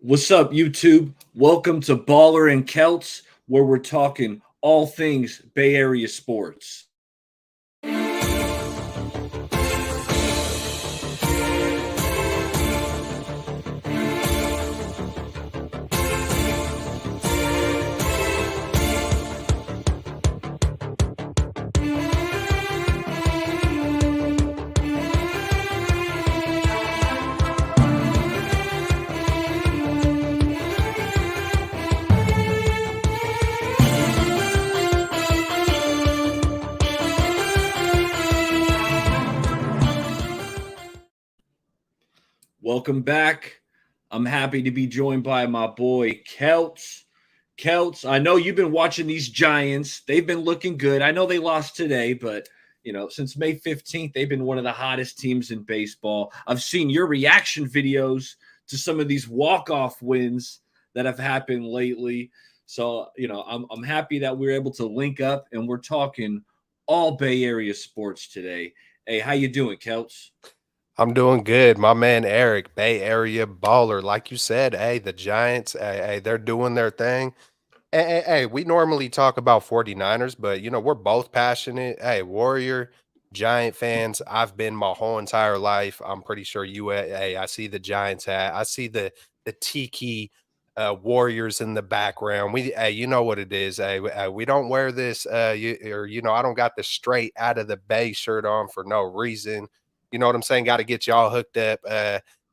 What's up, YouTube? Welcome to Baller and Keltz, where we're talking all things Bay Area sports. Welcome back. I'm happy to be joined by my boy Keltz. Keltz, I know you've been watching these Giants. They've been looking good. I know they lost today, but since May 15th, they've been one of the hottest teams in baseball. I've seen your reaction videos to some of these walk-off wins that have happened lately. So, I'm happy that we're able to link up and we're talking all Bay Area sports today. Hey, how you doing, Keltz? I'm doing good. My man Eric, Bay Area baller. Like you said, hey, the Giants, hey, they're doing their thing. Hey, we normally talk about 49ers, but we're both passionate. Hey, Warrior, Giant fans. I've been my whole entire life. I'm pretty sure hey, I see the Giants hat. I see the tiki Warriors in the background. Hey, you know what it is. Hey, we don't wear this I don't got the straight out of the Bay shirt on for no reason. You know what I'm saying? Got to get y'all hooked up.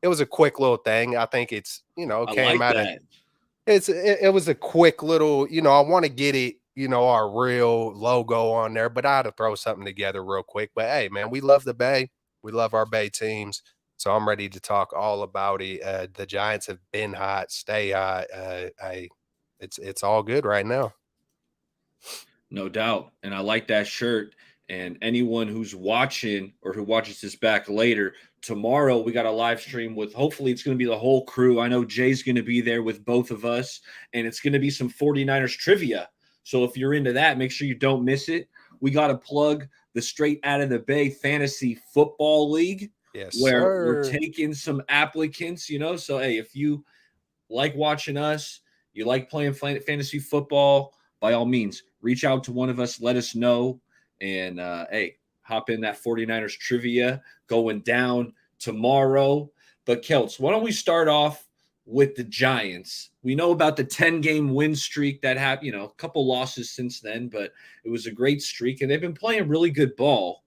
It was a quick little thing. I think I came like out of that. it was a quick little, I want to get it, our real logo on there, but I had to throw something together real quick. But hey, man, we love the Bay. We love our Bay teams. So I'm ready to talk all about it. The Giants have been hot, stay hot. It's all good right now. No doubt. And I like that shirt. And anyone who's watching or who watches this back later, tomorrow we got a live stream with hopefully it's going to be the whole crew. I know Jay's going to be there with both of us, and it's going to be some 49ers trivia. So if you're into that, make sure you don't miss it. We got to plug the Straight Out of the Bay Fantasy Football League, Yes, where we're sir. taking some applicants. So, hey, if you like watching us, you like playing fantasy football, by all means, reach out to one of us, let us know, and hey, hop in that 49ers trivia going down tomorrow. But Kelts, why don't we start off with the Giants? We know about the 10-game win streak that happened, a couple losses since then, but it was a great streak, and they've been playing really good ball.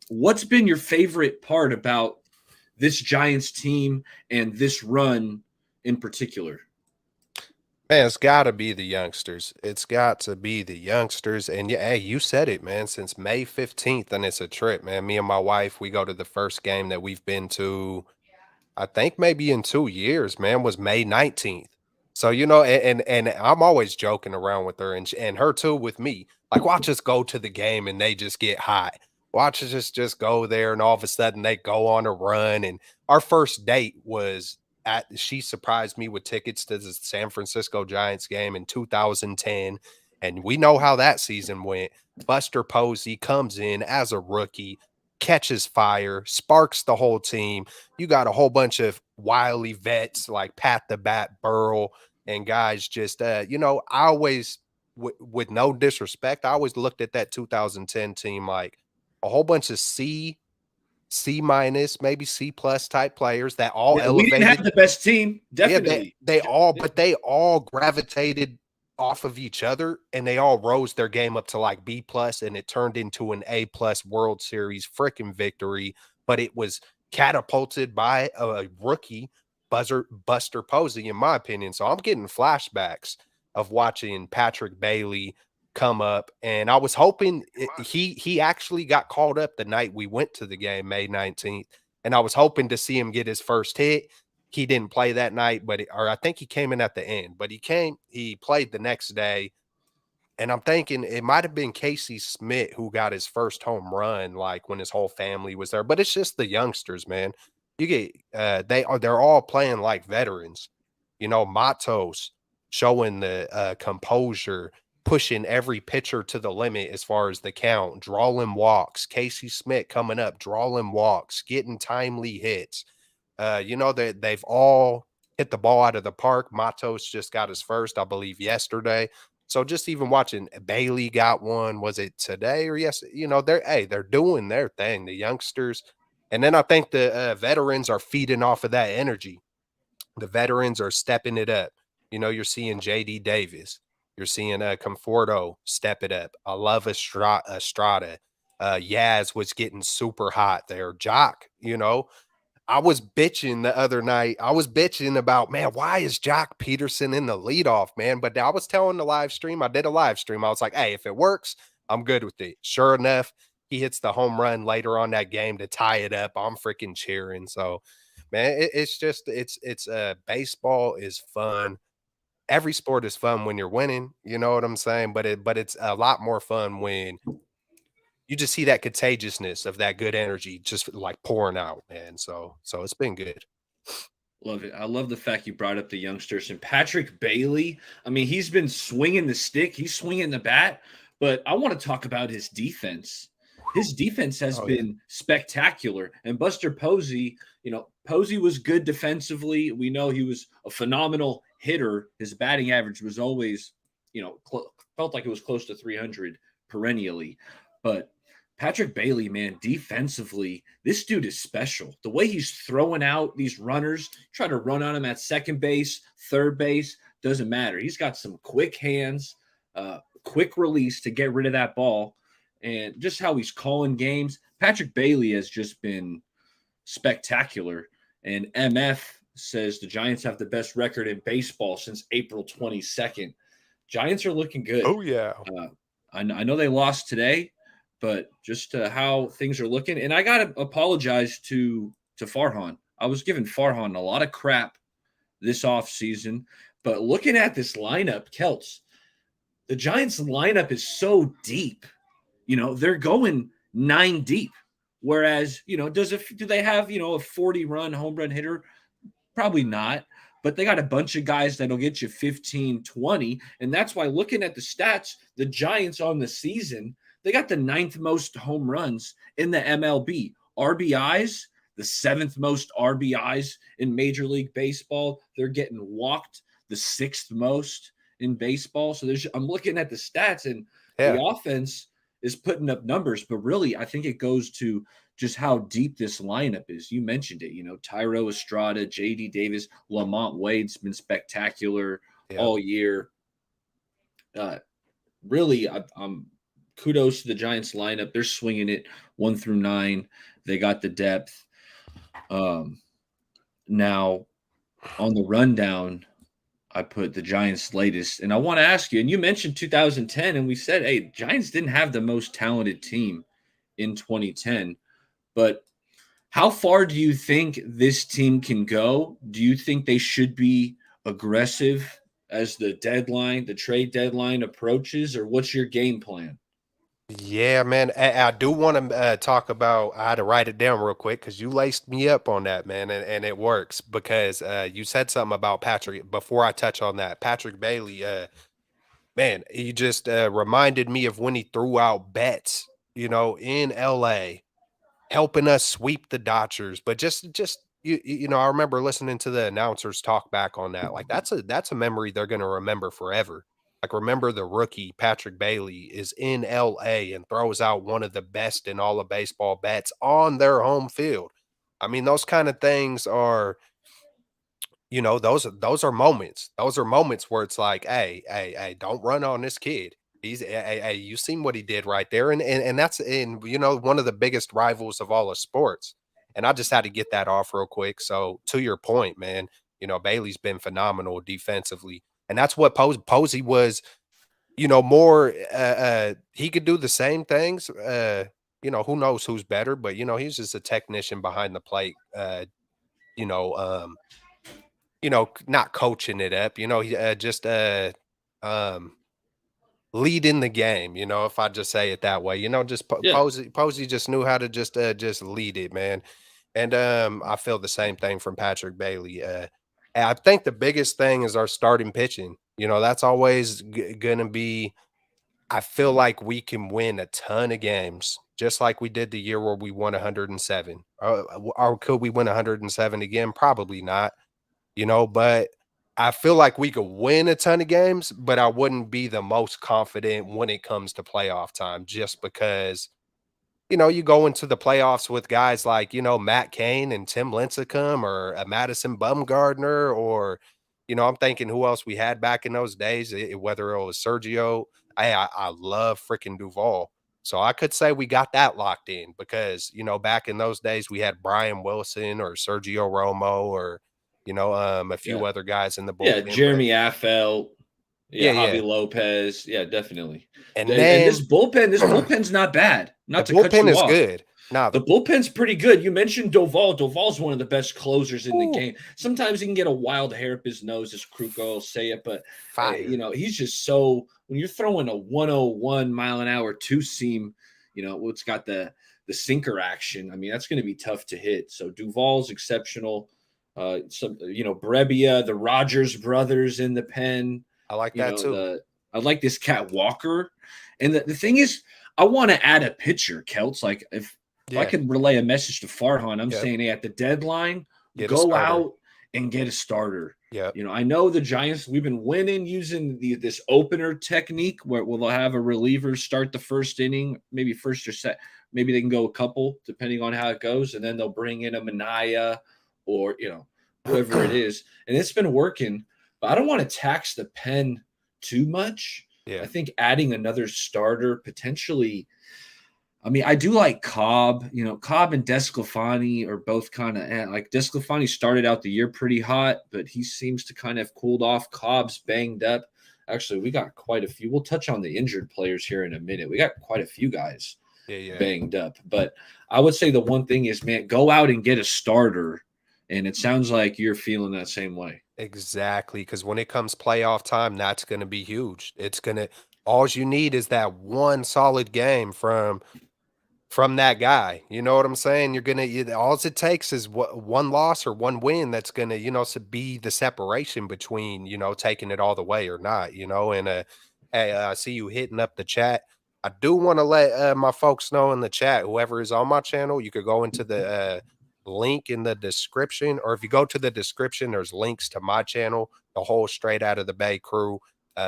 What's been your favorite part about this Giants team and this run in particular? Man, it's got to be the youngsters. It's got to be the youngsters. And yeah, hey, you said it, man. Since May 15th, and it's a trip, man. Me and my wife, we go to the first game that we've been to, I think maybe in 2 years, man, was May 19th. So, and I'm always joking around with her and her too with me. Like, watch us go to the game and they just get hot. Watch us just go there and all of a sudden they go on a run. And our first date was she surprised me with tickets to the San Francisco Giants game in 2010. And we know how that season went. Buster Posey comes in as a rookie, catches fire, sparks the whole team. You got a whole bunch of wily vets like Pat the Bat Burrell and guys just, I always, with no disrespect, I always looked at that 2010 team like a whole bunch of C minus, maybe C plus type players that all Yeah, we didn't have elevated. the best team, Yeah, definitely. they all gravitated off of each other and they all rose their game up to like B plus and it turned into an A plus World Series freaking victory. But it was catapulted by a rookie Buster Posey, in my opinion. So I'm getting flashbacks of watching Patrick Bailey come up, and I was hoping he actually got called up the night we went to the game, May 19th, and I was hoping to see him get his first hit. He didn't play that night, or I think he came in at the end, but he played the next day. And I'm thinking it might have been Casey Smith who got his first home run, like when his whole family was there. But it's just the youngsters, man. You get they're all playing like veterans. Matos showing the composure, pushing every pitcher to the limit as far as the count, drawing walks. Casey Smith coming up, drawing walks, getting timely hits. They've all hit the ball out of the park. Matos just got his first, I believe, yesterday. So just even watching Bailey got one, was it today or yes? They're doing their thing, the youngsters. And then I think the veterans are feeding off of that energy. The veterans are stepping it up. You're seeing JD Davis. You're seeing Conforto step it up. I love Estrada. Yaz was getting super hot there. Jock, I was bitching the other night. I was bitching about, man, why is Jock Peterson in the leadoff, man? But I was telling the live stream, I did a live stream. I was like, hey, if it works, I'm good with it. Sure enough, he hits the home run later on that game to tie it up. I'm freaking cheering. So, man, it's baseball is fun. Every sport is fun when you're winning. You know what I'm saying? But it's a lot more fun when you just see that contagiousness of that good energy just like pouring out, man. So it's been good. Love it. I love the fact you brought up the youngsters and Patrick Bailey. I mean, he's been swinging the stick, he's swinging the bat, but I want to talk about his defense. His defense has Oh yeah. been spectacular. And Buster Posey, Posey was good defensively. We know he was a phenomenal hitter. His batting average was always, felt like it was close to 300 perennially. But Patrick Bailey, man, defensively, this dude is special. The way he's throwing out these runners, try to run on him at second base, third base, doesn't matter. He's got some quick hands, quick release to get rid of that ball, and just how he's calling games. Patrick Bailey has just been spectacular. And MF says the Giants have the best record in baseball since April 22nd. Giants are looking good. Oh yeah. I know they lost today, but just how things are looking. And I got to apologize to Farhan. I was giving Farhan a lot of crap this offseason, but looking at this lineup, Keltz, the Giants lineup is so deep. They're going 9 deep. Whereas, do they have, a 40-run home run hitter? Probably not. But they got a bunch of guys that'll get you 15, 20. And that's why looking at the stats, the Giants on the season, they got the 9th most home runs in the MLB. RBIs, the 7th most RBIs in Major League Baseball. They're getting walked the 6th most in baseball. So I'm looking at the stats, and Yeah. the offense is putting up numbers. But really, I think it goes to just how deep this lineup is. You mentioned it, Tyro Estrada, JD Davis, Lamont Wade's been spectacular Yep. all year. Really, I'm kudos to the Giants lineup. They're swinging it 1 through 9. They got the depth. Now, on the rundown, I put the Giants' latest, and I want to ask you. And you mentioned 2010, and we said, hey, Giants didn't have the most talented team in 2010, but how far do you think this team can go? Do you think they should be aggressive as the trade deadline approaches, or what's your game plan? Yeah, man. I do want to talk about. I had to write it down real quick because you laced me up on that, man, and it works because you said something about Patrick. Before I touch on that, Patrick Bailey, man, he just reminded me of when he threw out bets, in LA, helping us sweep the Dodgers. But I remember listening to the announcers talk back on that. Like that's a memory they're gonna remember forever. Like remember the rookie Patrick Bailey is in LA and throws out one of the best in all of baseball bets on their home field. I mean, those kind of things are, those are moments. Those are moments where it's like, hey, don't run on this kid. Hey, you seen what he did right there, and that's in one of the biggest rivals of all of sports. And I just had to get that off real quick. So to your point, man, Bailey's been phenomenal defensively, and that's what Posey was. More he could do the same things. Who knows who's better, but he's just a technician behind the plate. You know, um, not coaching it up, he, just, um, leading the game, if I just say it that way, just Yeah. Posey just knew how to just lead it, man. And, I feel the same thing from Patrick Bailey. And I think the biggest thing is our starting pitching. That's always gonna be I feel like we can win a ton of games, just like we did the year where we won 107. Or could we win 107 again? Probably not. but I feel like we could win a ton of games, but I wouldn't be the most confident when it comes to playoff time just because you go into the playoffs with guys like, Matt Cain and Tim Lincecum or a Madison Bumgardner or, I'm thinking who else we had back in those days, whether it was Sergio. I love freaking Duval. So I could say we got that locked in because, back in those days we had Brian Wilson or Sergio Romo or, a few Yeah. other guys in the Yeah, bullpen. But Jeremy Affel. yeah, Yeah, yeah. Javi Lopez. Yeah, definitely. And And then this bullpen's not bad. the Not to cut bullpen you is off. good. Now The the bullpen's pretty good. You mentioned Doval. Doval's one of the best closers in the ooh, game. Sometimes he can get a wild hair up his nose, as Kruko will say it, but fire. he's just so when you're throwing a 101 mile an hour two seam, it's got the sinker action. I mean, that's going to be tough to hit. So Duval's exceptional. Brebbia, the Rogers brothers in the pen. I like You that know, too. I like this cat Walker. And the thing is, I want to add a pitcher, Keltz. Like if I Yeah. could relay a message to Farhan, I'm Yep. saying, hey, at the deadline, Get a go starter. out and get a starter. Yep. I know the Giants, we've been winning using this opener technique where they'll have a reliever start the first inning, maybe first or second. Maybe they can go a couple, depending on how it goes. And then they'll bring in a Manaya or, whoever it is. And it's been working, but I don't want to tax the pen too much. Yeah. I think adding another starter potentially. I mean, I do like Cobb. Cobb and Desclafani are both kind of like Desclafani started out the year pretty hot, but he seems to kind of cooled off. Cobb's banged up. Actually, we got quite a few. We'll touch on the injured players here in a minute. We got quite a few guys Yeah. banged up. But I would say the one thing is, man, go out and get a starter. And it sounds like you're feeling that same way. Exactly. Because when it comes playoff time, that's going to be huge. All you need is that one solid game from that guy. You know what I'm saying? All it takes is one loss or one win that's gonna, be the separation between, taking it all the way or not. And hey, I see you hitting up the chat. I do want to let my folks know in the chat, whoever is on my channel, you could go into the link in the description, or if you go to the description, there's links to my channel, the whole Straight Out of the Bay crew,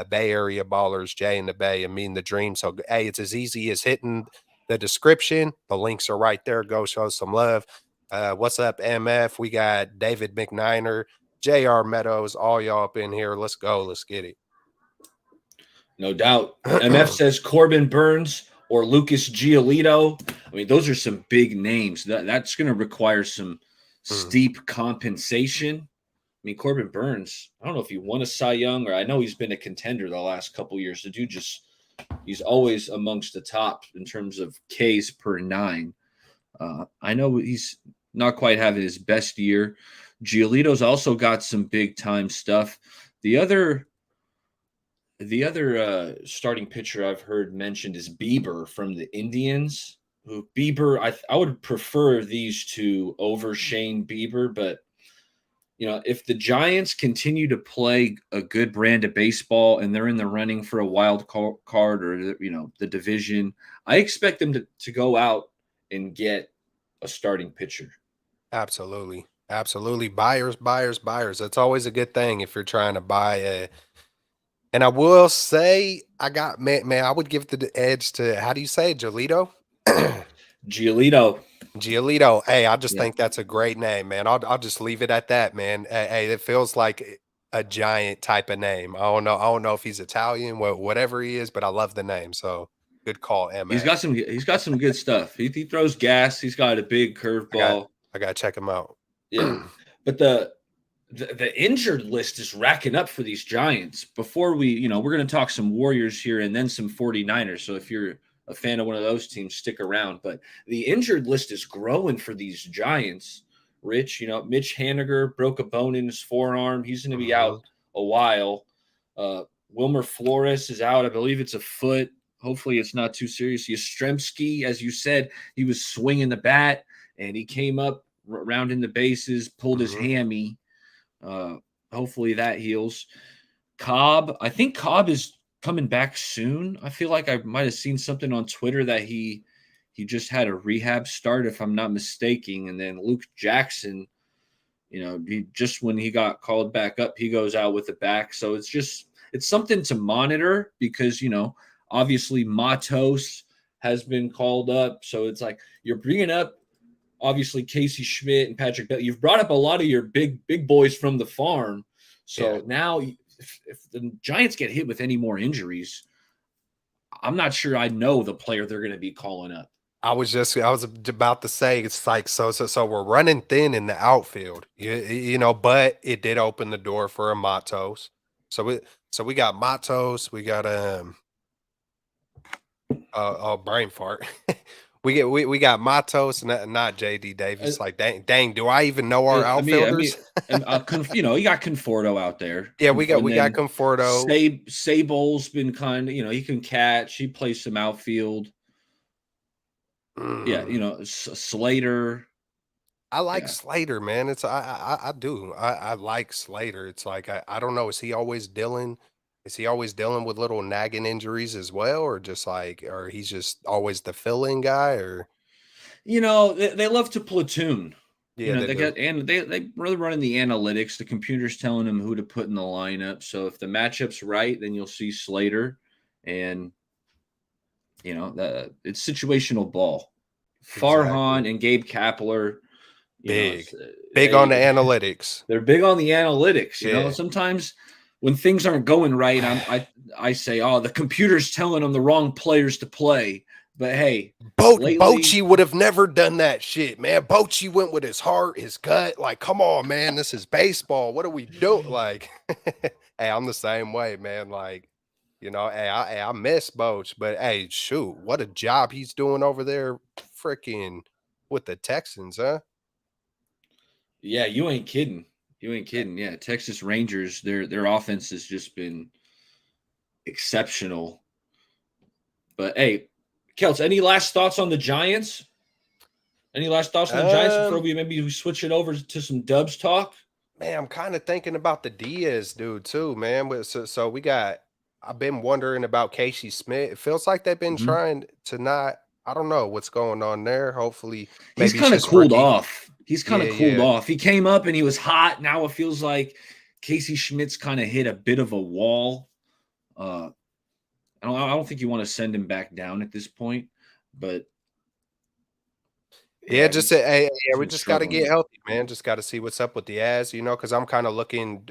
Bay Area Ballers, Jay in the Bay, and Me in the Dream. So, hey, it's as easy as hitting the description. The links are right there. Go show some love. What's up, MF? We got David McNiner, JR Meadows, all y'all up in here. Let's go. Let's get it. No doubt. MF says Corbin Burns or Lucas Giolito. I mean, those are some big names. That's going to require some steep compensation. I mean, Corbin Burns, I don't know if he won a Cy Young, or I know he's been a contender the last couple years. The dude he's always amongst the top in terms of Ks per nine. I know he's not quite having his best year. Giolito's also got some big time stuff. The other starting pitcher I've heard mentioned is Bieber from the Indians. Bieber, I would prefer these two over Shane Bieber, but if the Giants continue to play a good brand of baseball and they're in the running for a wild card or the division, I expect them to go out and get a starting pitcher. Absolutely. Absolutely. Buyers, buyers, buyers. That's always a good thing if you're trying to buy a. And I will say, I would give the edge to, how do you say it, Giolito? Giolito. Giolito. Hey, I just Yeah. think that's a great name, man. I'll just leave it at that, man. Hey, it feels like a giant type of name. I don't know. I don't know if he's Italian, whatever he is, but I love the name. So good call, He's MF. got some good stuff. He throws gas. He's got a big curveball. I gotta check him out. Yeah. But the injured list is racking up for these Giants. Before we're going to talk some Warriors here and then some 49ers. So if you're a fan of one of those teams, stick around. But the injured list is growing for these Giants. Rich, Mitch Haniger broke a bone in his forearm. He's going to be out a while. Wilmer Flores is out. I believe it's a foot. Hopefully it's not too serious. Yastrzemski, as you said, he was swinging the bat and he came up rounding the bases, pulled his hammy. Hopefully that heals. Cobb, I think Cobb is coming back soon. I feel like I might have seen something on Twitter that he just had a rehab start, if I'm not mistaken. And then Luke Jackson, He just when he got called back up, he goes out with the back. So it's something to monitor because obviously Matos has been called up. So it's like you're bringing up obviously Casey Schmidt and Patrick Bell. You've brought up a lot of your big boys from the farm. Yeah. So now if the Giants get hit with any more injuries, I'm not sure I know the player they're going to be calling up. I was about to say it's like so we're running thin in the outfield, but it did open the door for a Matos. So we got Matos, we got brain fart. we got Matos, not JD Davis. Like dang, do I even know our outfielders? And you got Conforto out there. Yeah, we got Conforto. Sable's been he can catch. He plays some outfield. Yeah, Slater. I like Slater, man. I do. I like Slater. It's like I don't know. Is he always dealing with little nagging injuries as well, or just like, or he's just always the fill-in guy, or they love to platoon. Yeah, they got and they really running the analytics. The computer's telling them who to put in the lineup. So if the matchup's right, then you'll see Slater, and it's situational ball. Farhan Exactly. and Gabe Kapler, big on the analytics. They're big on the analytics. Yeah. Sometimes when things aren't going right, I say, oh, the computer's telling them the wrong players to play. But hey, Bochy would have never done that shit, man. Bochy went with his heart, his gut. Like, come on, man, this is baseball. What are we doing? Like, hey, I'm the same way, man. Like, hey, I miss Boch, but hey, shoot, what a job he's doing over there, freaking with the Texans, huh? Yeah, you ain't kidding. Yeah, Texas Rangers, their offense has just been exceptional. But hey, Keltz, any last thoughts on the Giants? Before we switch it over to some Dubs talk? Man, I'm kind of thinking about the Diaz dude too, man. So we got. I've been wondering about Casey Smith. It feels like they've been trying to not. I don't know what's going on there. Hopefully, he's kind of cooled off. He's kind of cooled off. He came up and he was hot. Now it feels like Casey Schmidt's kind of hit a bit of a wall. I don't think you want to send him back down at this point, but we just got to get healthy, man. Just got to see what's up with the ass, because I'm kind of looking,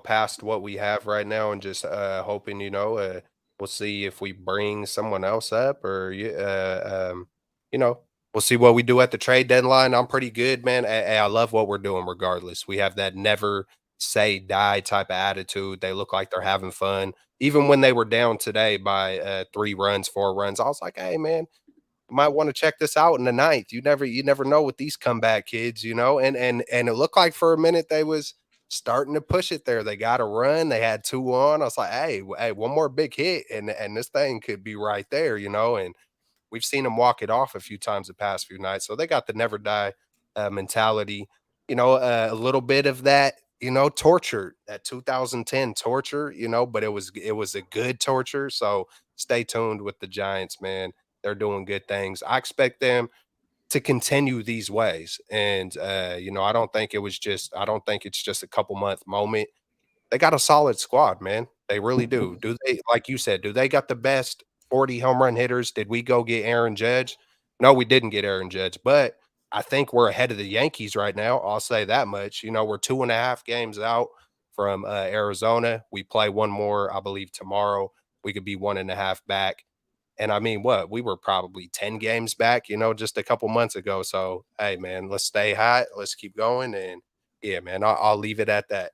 past what we have right now and just hoping, we'll see if we bring someone else up or, we'll see what we do at the trade deadline. I'm pretty good, man. I love what we're doing regardless. We have that never say die type of attitude. They look like they're having fun. Even when they were down today by 4 runs, I was like, hey, man, might want to check this out in the ninth. You never know with these comeback kids, and it looked like for a minute they was starting to push it there. They got a run. They had 2 on. I was like, hey, one more big hit and this thing could be right there, and we've seen them walk it off a few times the past few nights. So they got the never die mentality, a little bit of that, torture, that 2010 torture, but it was a good torture. So stay tuned with the Giants, man. They're doing good things. I expect them to continue these ways. And, I don't think it's just a couple month moment. They got a solid squad, man. They really do. Do they, like you said, do they got the best 40 home run hitters? Did we go get Aaron Judge? No, we didn't get Aaron Judge, but I think we're ahead of the Yankees right now. I'll say that much. We're 2.5 games out from Arizona. We play one more, I believe, tomorrow. We could be 1.5 back. And I mean, we were probably 10 games back, just a couple months ago. So, hey, man, let's stay hot. Let's keep going. And yeah, man, I'll leave it at that.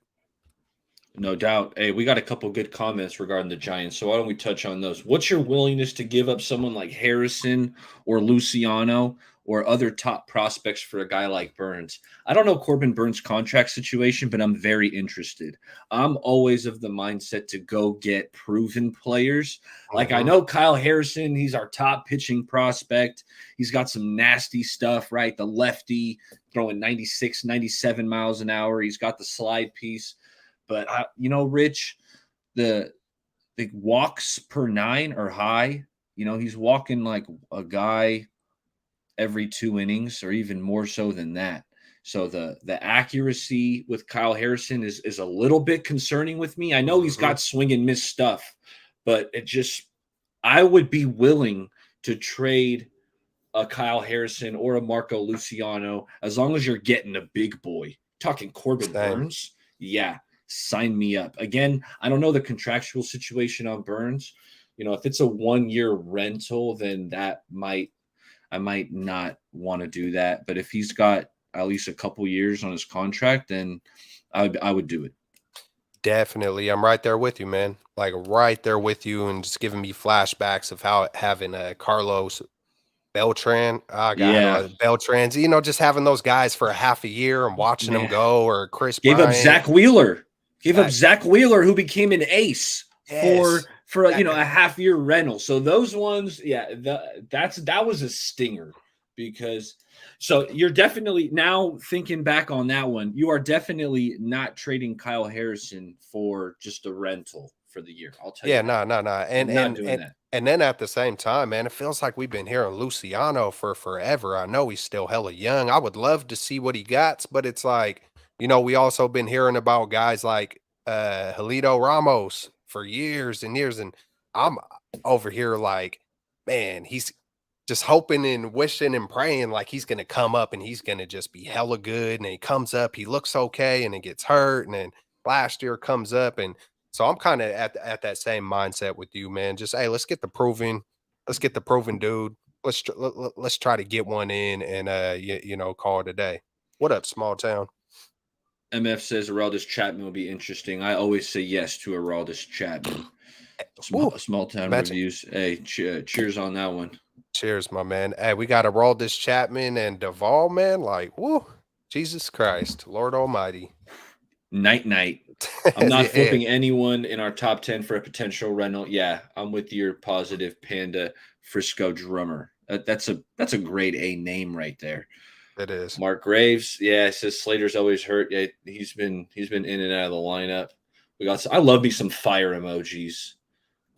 No doubt. Hey, we got a couple good comments regarding the Giants, so why don't we touch on those? What's your willingness to give up someone like Harrison or Luciano or other top prospects for a guy like Burns? I don't know Corbin Burns' contract situation, but I'm very interested. I'm always of the mindset to go get proven players. Like I know Kyle Harrison, he's our top pitching prospect. He's got some nasty stuff, right? The lefty throwing 96, 97 miles an hour. He's got the slide piece. But, Rich, the walks per 9 are high. He's walking like a guy every 2 innings or even more so than that. So the accuracy with Kyle Harrison is a little bit concerning with me. I know he's got swing and miss stuff, but I would be willing to trade a Kyle Harrison or a Marco Luciano as long as you're getting a big boy. Talking Corbin Same. Burns, yeah, sign me up. Again, I don't know the contractual situation on Burns. If it's a 1-year rental, then I might not want to do that. But if he's got at least a couple years on his contract, then I would do it. Definitely. I'm right there with you, man. Like right there with you, and just giving me flashbacks of how having Carlos Beltran, oh Yeah, God, Beltrans, just having those guys for a half a year and watching them man. go, or Chris Gave up Bryant. Zach Wheeler. Uh, Who became an ace yes. for a half year rental. So those ones, yeah, that was a stinger because so you're definitely now thinking back on that one, you are definitely not trading Kyle Harrison for just a rental for the year. I'll tell you Yeah, that. no, no, no. And I'm not and doing and that. and then at the same time, man, it feels like we've been hearing Luciano for forever. I know he's still hella young. I would love to see what he got, but it's like, we also been hearing about guys like Halito Ramos for years and years, and I'm over here like, man, he's just hoping and wishing and praying like he's gonna come up and he's gonna just be hella good. And he comes up, he looks okay, and then gets hurt, and then last year comes up. And so I'm kind of at that same mindset with you, man. Just hey, let's get the proven dude. Let's try to get one in and call it a day. What up, small town? MF says Aroldis Chapman will be interesting. I always say yes to Aroldis Chapman. Woo, Small town imagine. reviews. Hey, cheers on that one. Cheers, my man. Hey, we got to roll this Chapman and Duvall, man. Like, woo, Jesus Christ, Lord Almighty. Night. I'm not Yeah, flipping anyone in our top 10 for a potential rental. Yeah, I'm with your positive Panda Frisco drummer. That's a grade A name right there. it is. Mark Graves, yeah, says Slater's always hurt. Yeah, he's been in and out of the lineup. I love me some fire emojis.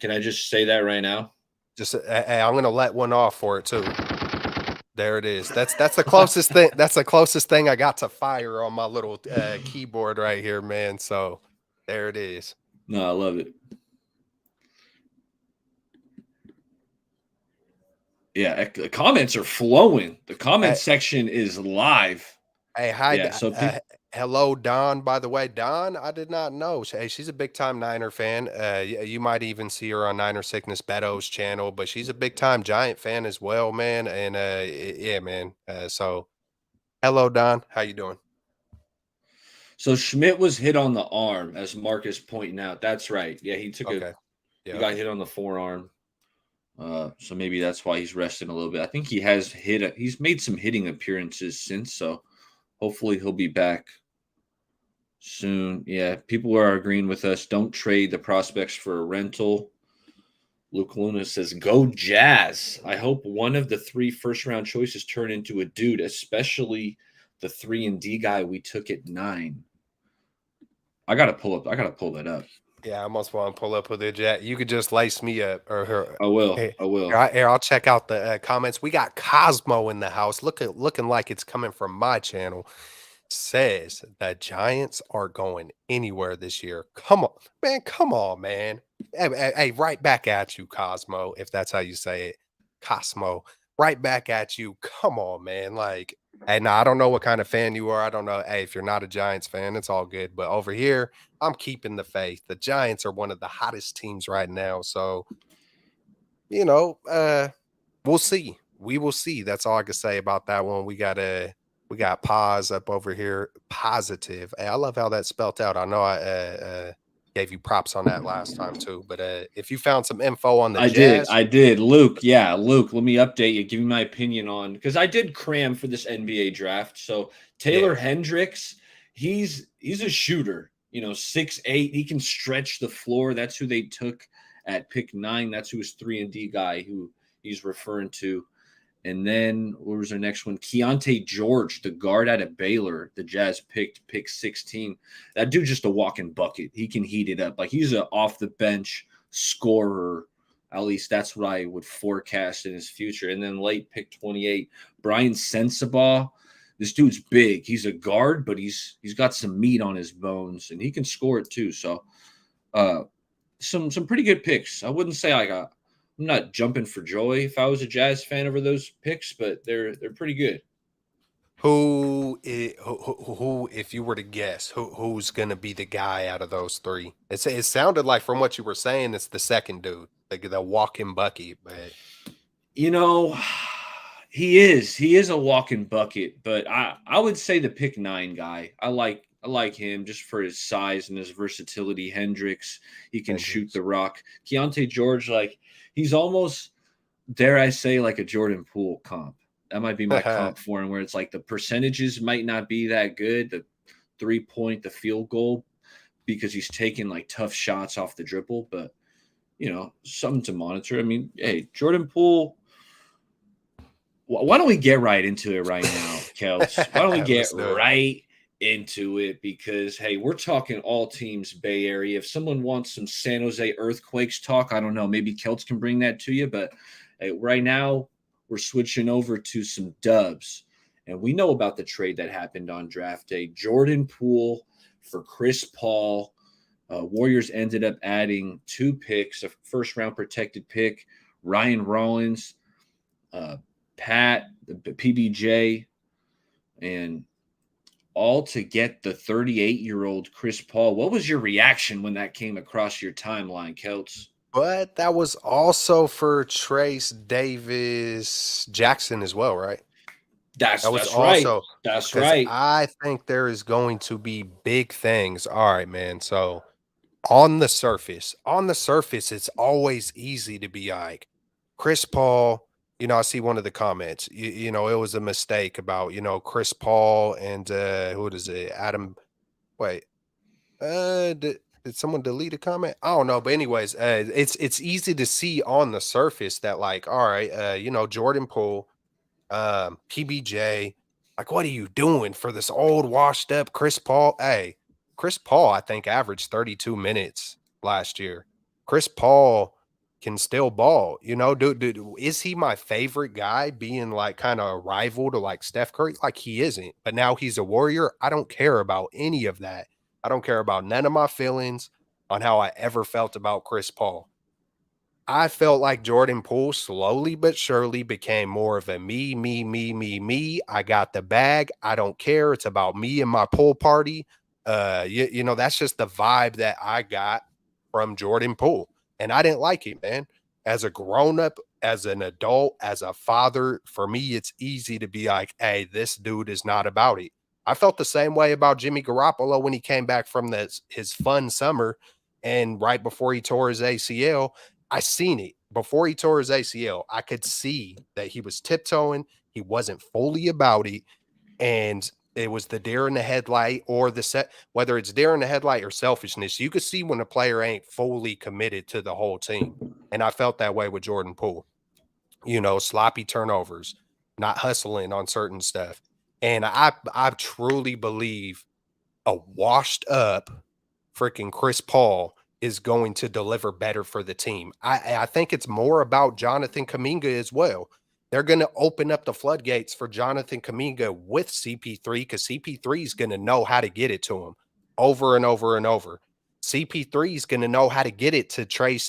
Can I just say that right now? Just hey, I'm gonna let one off for it too. There it is. That's the closest thing. That's the closest thing I got to fire on my little keyboard right here, man. So there it is. No, I love it. Yeah, the comments are flowing. The comment Hey, section is live. hey, hi, Yeah, so hello, Don. By the way, Don, I did not know. Hey, she's a big time Niner fan. You might even see her on Niner Sickness Beto's channel, but she's a big time Giant fan as well, man. And yeah, man. So hello, Don. How you doing? So Schmidt was hit on the arm, as Mark is pointing out. That's right. Yeah, he Okay. he Yeah. got hit on the forearm. So maybe that's why he's resting a little bit. I think he's made some hitting appearances since, so hopefully he'll be back soon. Yeah, people are agreeing with us. Don't trade the prospects for a rental. Luke Luna says, go Jazz. I hope one of the 3 first-round choices turn into a dude, especially the 3-and-D guy we took at 9. I gotta pull that up. Yeah, I almost want to pull up with it, Jack. You could just lace me up or her. I will. Hey, I will. here, I'll check out the comments. We got Cosmo in the house. Looking like it's coming from my channel. Says the Giants are going anywhere this year. Come on, man. Come on, man. Hey, right back at you, Cosmo, if that's how you say it. Cosmo, right back at you. Come on, man. Like, hey, now I don't know what kind of fan you are. I don't know. Hey, if you're not a Giants fan, it's all good. But over here, I'm keeping the faith. The Giants are one of the hottest teams right now. So, we'll see. We will see. That's all I can say about that one. We got pause up over here. Positive. Hey, I love how that's spelt out. I know I gave you props on that last time too. But if you found some info on the Jazz, I did. Luke, yeah, Luke, let me update you. Give me my opinion on because I did cram for this NBA draft. So Taylor yeah, Hendricks, he's a shooter, 6'8". He can stretch the floor. That's who they took at pick 9. That's who his 3-and-D guy who he's referring to. And then what was our next one? Keontae George, the guard out of Baylor. The Jazz picked pick 16. That dude just a walking bucket. He can heat it up. Like he's a off the bench scorer. At least that's what I would forecast in his future. And then late pick 28, Brian Sensabaugh. this dude's big. He's a guard, but he's got some meat on his bones, and he can score it too. So, some pretty good picks. I wouldn't say I'm not jumping for joy if I was a Jazz fan over those picks, but they're pretty good. Who, if you were to guess, who's gonna be the guy out of those three? It sounded like from what you were saying, it's the second dude, the walking bucket. But You know, he is a walking bucket, but I would say the pick 9 guy. I like him just for his size and his versatility. Hendricks, he can shoot Hendricks. the rock. Keontae George, like he's almost, dare I say, like a Jordan Poole comp. That might be my comp for him, where it's like the percentages might not be that good, the 3-point, the field goal, because he's taking like tough shots off the dribble, but something to monitor. I mean, hey, Jordan Poole. Why don't we get right into it right now, Keltz? Why don't we get Let's do it. right into it? Because, hey, we're talking all teams Bay Area. If someone wants some San Jose Earthquakes talk, I don't know. Maybe Keltz can bring that to you. But hey, right now, we're switching over to some dubs. And we know about the trade that happened on draft day. Jordan Poole for Chris Paul. Warriors ended up adding 2 picks, a first-round protected pick, Ryan Rollins, Pat, the PBJ, and all to get the 38-year-old Chris Paul. What was your reaction when that came across your timeline, Keltz? But that was also for Trace Davis Jackson as well, right? That's That was that's right. also That's because right. I think there is going to be big things. All right, man. So on the surface, it's always easy to be like Chris Paul. I see one of the comments. It was a mistake about Chris Paul and who is it? Adam. Wait, did someone delete a comment? I don't know, but anyways, it's easy to see on the surface that like, all right, Jordan Poole, PBJ, like, what are you doing for this old washed up Chris Paul? Hey, Chris Paul, I think averaged 32 minutes last year. Chris Paul can still ball, dude, is he my favorite guy being like kind of a rival to like Steph Curry? Like he isn't, but now he's a Warrior. I don't care about any of that. I don't care about none of my feelings on how I ever felt about Chris Paul. I felt like Jordan Poole slowly but surely became more of a me, me, me, me, me. I got the bag. I don't care. It's about me and my pool party. That's just the vibe that I got from Jordan Poole. And I didn't like it, man. As a grown up, as an adult, as a father, for me, it's easy to be like, hey, this dude is not about it. I felt the same way about Jimmy Garoppolo when he came back from his fun summer and right before he tore his ACL. I seen it before he tore his ACL. I could see that he was tiptoeing. He wasn't fully about it. And it was the deer in the headlight or whether it's deer in the headlight or selfishness. You could see when a player ain't fully committed to the whole team. And I felt that way with Jordan Poole. Sloppy turnovers, not hustling on certain stuff. And I truly believe a washed up freaking Chris Paul is going to deliver better for the team. I think it's more about Jonathan Kuminga as well. They're going to open up the floodgates for Jonathan Kuminga with CP3 because CP3 is going to know how to get it to him over and over and over. CP3 is going to know how to get it to Trace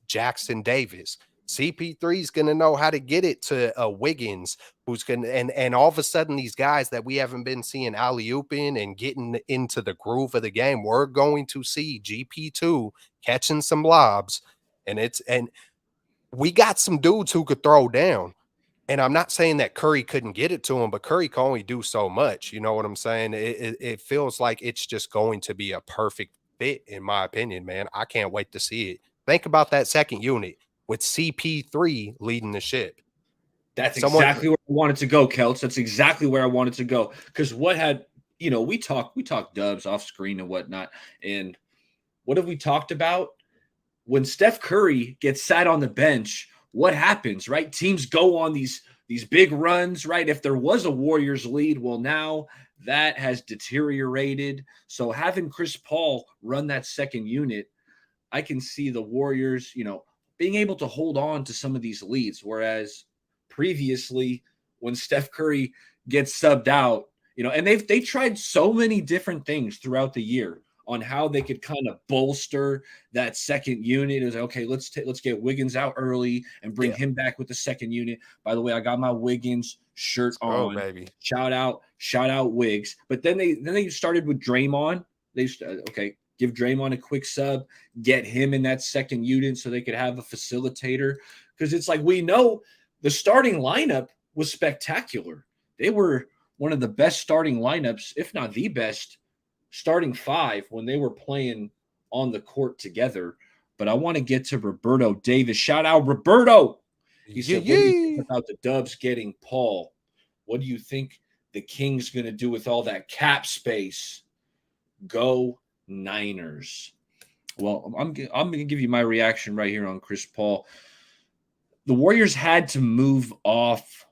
Jackson Davis. CP3 is going to know how to get it to Wiggins, who's going to, and all of a sudden, these guys that we haven't been seeing alley-ooping and getting into the groove of the game, we're going to see GP2 catching some lobs. And we got some dudes who could throw down. And I'm not saying that Curry couldn't get it to him, but Curry can only do so much. You know what I'm saying? It feels like it's just going to be a perfect fit, in my opinion, man. I can't wait to see it. Think about that second unit with CP3 leading the ship. That's Someone exactly where I wanted to go, Keltz. That's exactly where I wanted to go. Because we talk dubs off screen and whatnot. And what have we talked about? When Steph Curry gets sat on the bench, what happens, right? Teams go on these big runs, right? If there was a Warriors lead, well, now that has deteriorated. So having Chris Paul run that second unit, I can see the Warriors, being able to hold on to some of these leads. Whereas previously, when Steph Curry gets subbed out, and they tried so many different things throughout the year on how they could kind of bolster that second unit. It was like, okay, let's get Wiggins out early and bring Yeah. him back with the second unit. By the way, I got my Wiggins shirt Let's go, on. baby. Shout out Wiggs. But then they started with Draymond. Okay, give Draymond a quick sub, get him in that second unit so they could have a facilitator. Because it's like we know the starting lineup was spectacular. They were one of the best starting lineups, if not the best starting five when they were playing on the court together. But I want to get to Roberto Davis. Shout out Roberto. He Yeah, said, "What do you think yeah. about the Dubs getting Paul? What do you think the Kings going to do with all that cap space? Go Niners." Well, I'm going to give you my reaction right here on Chris Paul. The Warriors had to move off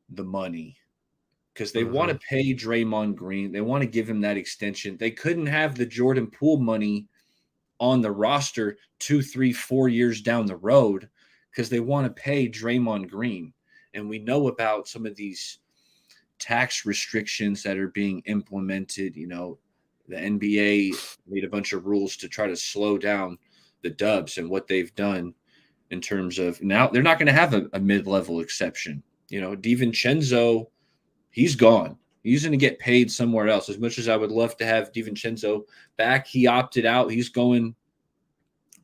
the money because they want to pay Draymond Green. They want to give him that extension. They couldn't have the Jordan Poole money on the roster 2, 3, 4 years down the road because they want to pay Draymond Green. And we know about some of these tax restrictions that are being implemented. The NBA made a bunch of rules to try to slow down the Dubs and what they've done in terms of now they're not going to have a mid-level exception. DiVincenzo, he's gone. He's going to get paid somewhere else. As much as I would love to have DiVincenzo back, he opted out. He's going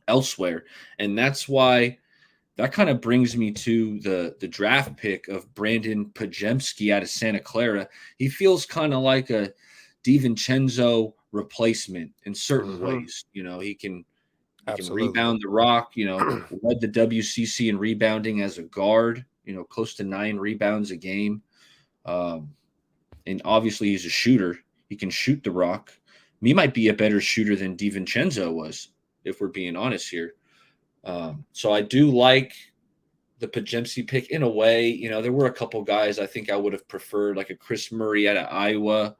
elsewhere. And that's why that kind of brings me to the draft pick of Brandon Pajemski out of Santa Clara. He feels kind of like a DiVincenzo replacement in certain ways. He can Absolutely. rebound the rock, led the WCC in rebounding as a guard, close to 9 rebounds a game. And obviously he's a shooter. He can shoot the rock. He might be a better shooter than DiVincenzo was, if we're being honest here. So I do like the Pajemski pick in a way. There were a couple guys I think I would have preferred, like a Chris Murray out of Iowa,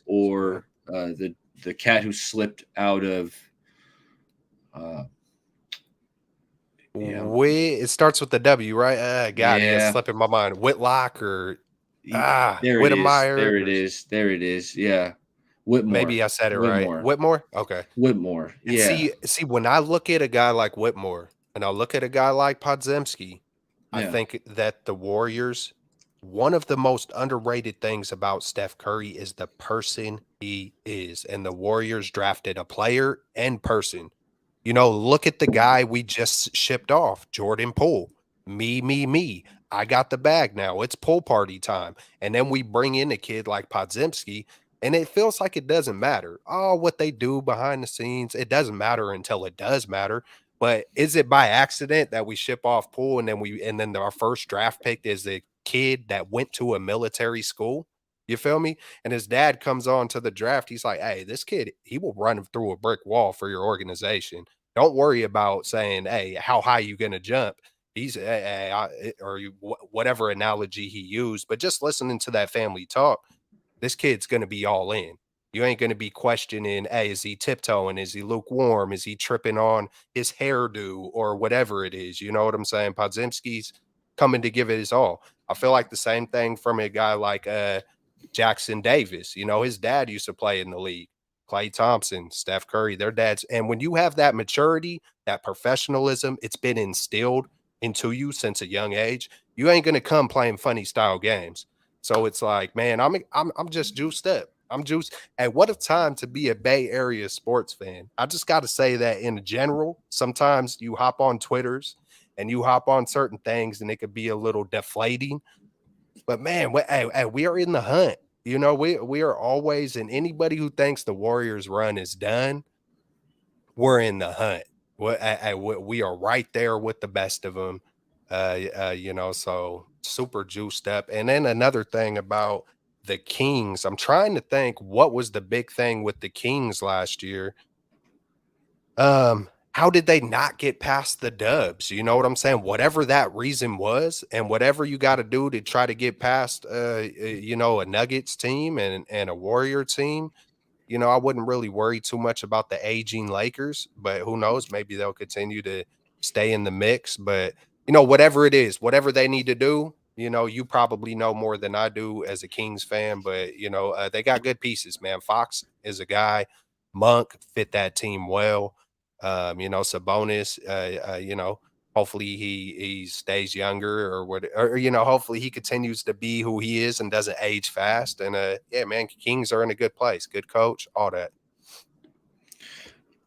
or the cat who slipped out of It starts with the W, right? God, he is yeah. slipping my mind. Whitlock or There it is. Whittemire. There it is. There it is. Yeah. Whitmore. Maybe I said it right. Whitmore. Whitmore? Okay. Whitmore. And Yeah. see, when I look at a guy like Whitmore and I look at a guy like Podziemski, I Yeah. think that the Warriors, one of the most underrated things about Steph Curry is the person he is. And the Warriors drafted a player and person. Look at the guy we just shipped off, Jordan Poole. Me. I got the bag now. It's pool party time. And then we bring in a kid like Podziemski, and it feels like it doesn't matter. Oh, what they do behind the scenes, it doesn't matter until it does matter. But is it by accident that we ship off Poole and then our first draft pick is a kid that went to a military school? You feel me? And his dad comes on to the draft. He's like, "Hey, this kid, he will run through a brick wall for your organization. Don't worry about saying, hey, how high you going to jump?" He's whatever analogy he used, but just listening to that family talk, this kid's going to be all in. You ain't going to be questioning, hey, is he tiptoeing? Is he lukewarm? Is he tripping on his hairdo or whatever it is? You know what I'm saying? Podziemski's coming to give it his all. I feel like the same thing from a guy like Jackson Davis. His dad used to play in the league. Klay Thompson, Steph Curry, their dads. And when you have that maturity, that professionalism, it's been instilled into you since a young age. You ain't gonna come playing funny style games. So it's like, man, I'm just juiced up. I'm juiced. And what a time to be a Bay Area sports fan. I just got to say that in general, sometimes you hop on Twitters and you hop on certain things and it could be a little deflating. But man, we are in the hunt. We are always, and anybody who thinks the Warriors run is done, we're in the hunt. We are right there with the best of them. So super juiced up. And then another thing about the Kings, I'm trying to think what was the big thing with the Kings last year. How did they not get past the Dubs? You know what I'm saying? Whatever that reason was, and whatever you got to do to try to get past, a Nuggets team and a Warrior team. I wouldn't really worry too much about the aging Lakers, but who knows? Maybe they'll continue to stay in the mix. But whatever it is, whatever they need to do, You probably know more than I do as a Kings fan, but they got good pieces, man. Fox is a guy. Monk fit that team well. Sabonis. Hopefully he stays younger or what, or hopefully he continues to be who he is and doesn't age fast. And yeah, man, Kings are in a good place. Good coach, all that.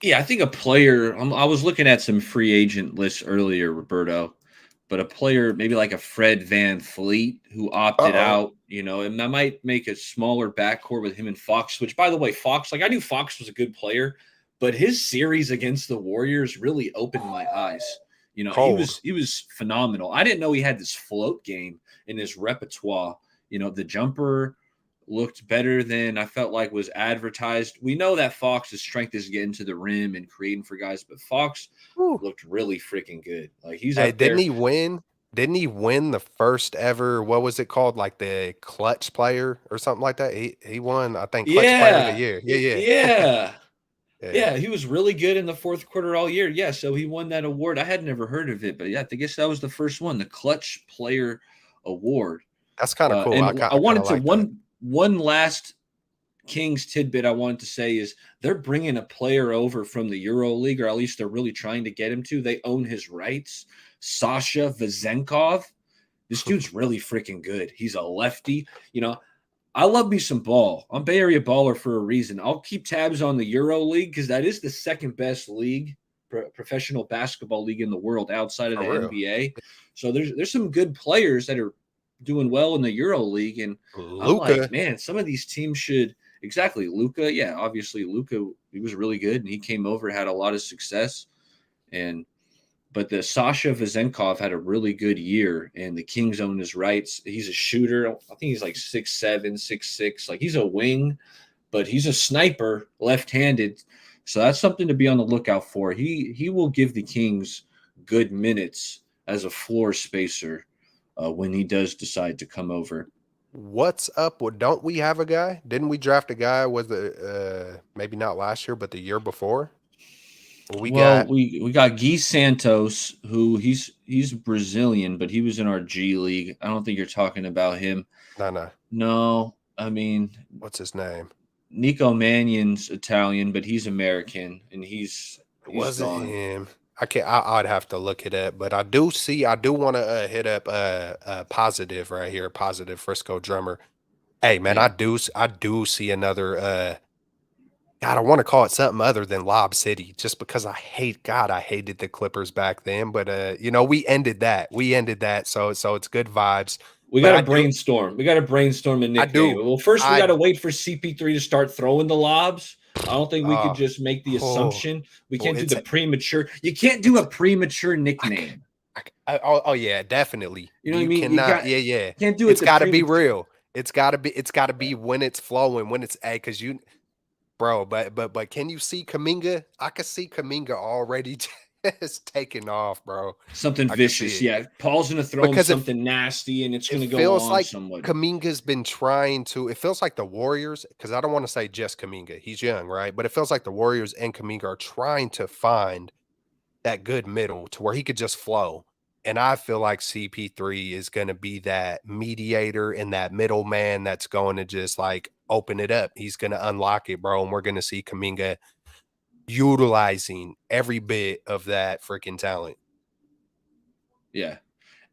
Yeah, I think a player. I was looking at some free agent lists earlier, Roberto, but a player maybe like a Fred Van Fleet who opted Uh-oh. out, and that might make a smaller backcourt with him and Fox. Which, by the way, Fox, like I knew Fox was a good player, but his series against the Warriors really opened my eyes. He Cold. was he was phenomenal. I didn't know he had this float game in his repertoire. The jumper looked better than I felt like was advertised. We know that Fox's strength is getting to the rim and creating for guys, but Fox Whew. looked really freaking good. Like he's Hey, up didn't there. he win? Didn't he win the first ever, what was it called? Like the clutch player or something like that? He won, I think, clutch player of the Yeah. year. Yeah, yeah. Yeah. Yeah. Yeah, he was really good in the fourth quarter all year. Yeah, so he won that award. I had never heard of it, but yeah, I guess that was the first one, the Clutch Player Award. That's kind of cool. And I I kind wanted of to like that. one last Kings tidbit I wanted to say is they're bringing a player over from the Euro League, or at least they're really trying to get him to. They own his rights. Sasha Vezenkov. This dude's really freaking good. He's a lefty. I love me some ball. I'm Bay Area baller for a reason. I'll keep tabs on the Euro League because that is the second best league, professional basketball league in the world outside of For the real. NBA. So there's some good players that are doing well in the Euro League, and I'm like, Luca. man, some of these teams should exactly Luca. Yeah, obviously Luca, he was really good, and he came over, had a lot of success, and but the Sasha Vezenkov had a really good year, and the Kings own his rights. He's a shooter. I think he's like 6'7", 6'6". Like he's a wing, but he's a sniper, left-handed. So that's something to be on the lookout for. He will give the Kings good minutes as a floor spacer when he does decide to come over. What's up? Don't we have a guy? Didn't we draft a guy? Was it maybe not last year, but the year before? We Well, got we got Guy Santos, who he's Brazilian, but he was in our G League. I don't think you're talking about him. no. No, I mean What's his name? Nico Mannion's Italian, but he's American, and he's Was it gone. him? I can't. I'd have to look it up, but I do see. I do want to hit up positive right here. Positive Frisco drummer. Hey man, Yeah, I do see another. God, I want to call it something other than Lob City, just because I hated the Clippers back then. But we ended that. We ended that. So it's good vibes. we But got to brainstorm. We got to brainstorm a I nickname. do, Well, first we got I to wait for CP3 to start throwing the lobs. I don't think we could uh, just make the oh, assumption. We well, can't do the it's premature. You can't do it's a premature I, c- nickname. oh yeah, definitely. You know what I You mean? cannot. Yeah, yeah. Can't do it It's the got to be premature. real. It's got to be when it's flowing, when it's because you, bro. But can you see Kaminga? I can see Kaminga already just taking off, bro. Something I can see vicious. it Yeah. Paul's going to throw him because something nasty and it's it going to go feels on like somebody. Kaminga's been trying to. It feels like the Warriors, because I don't want to say just Kaminga. He's young, right? But it feels like the Warriors and Kaminga are trying to find that good middle to where he could just flow. And I feel like CP3 is going to be that mediator and that middleman that's going to just like open it up. He's going to unlock it, bro. And we're going to see Kaminga utilizing every bit of that freaking talent. Yeah.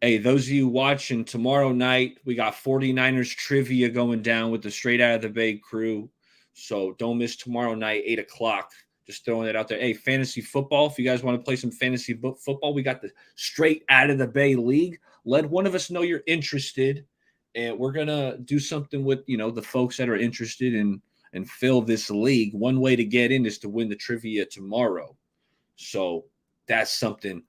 Hey, those of you watching tomorrow night, we got 49ers trivia going down with the Straight Out of the Bay crew. So don't miss tomorrow night, 8 o'clock. Just throwing it out there. Hey, fantasy football. If you guys want to play some fantasy football, we got the Straight Out of the Bay League. Let one of us know you're interested. And we're gonna do something with the folks that are interested in and fill this league. One way to get in is to win the trivia tomorrow. So that's something.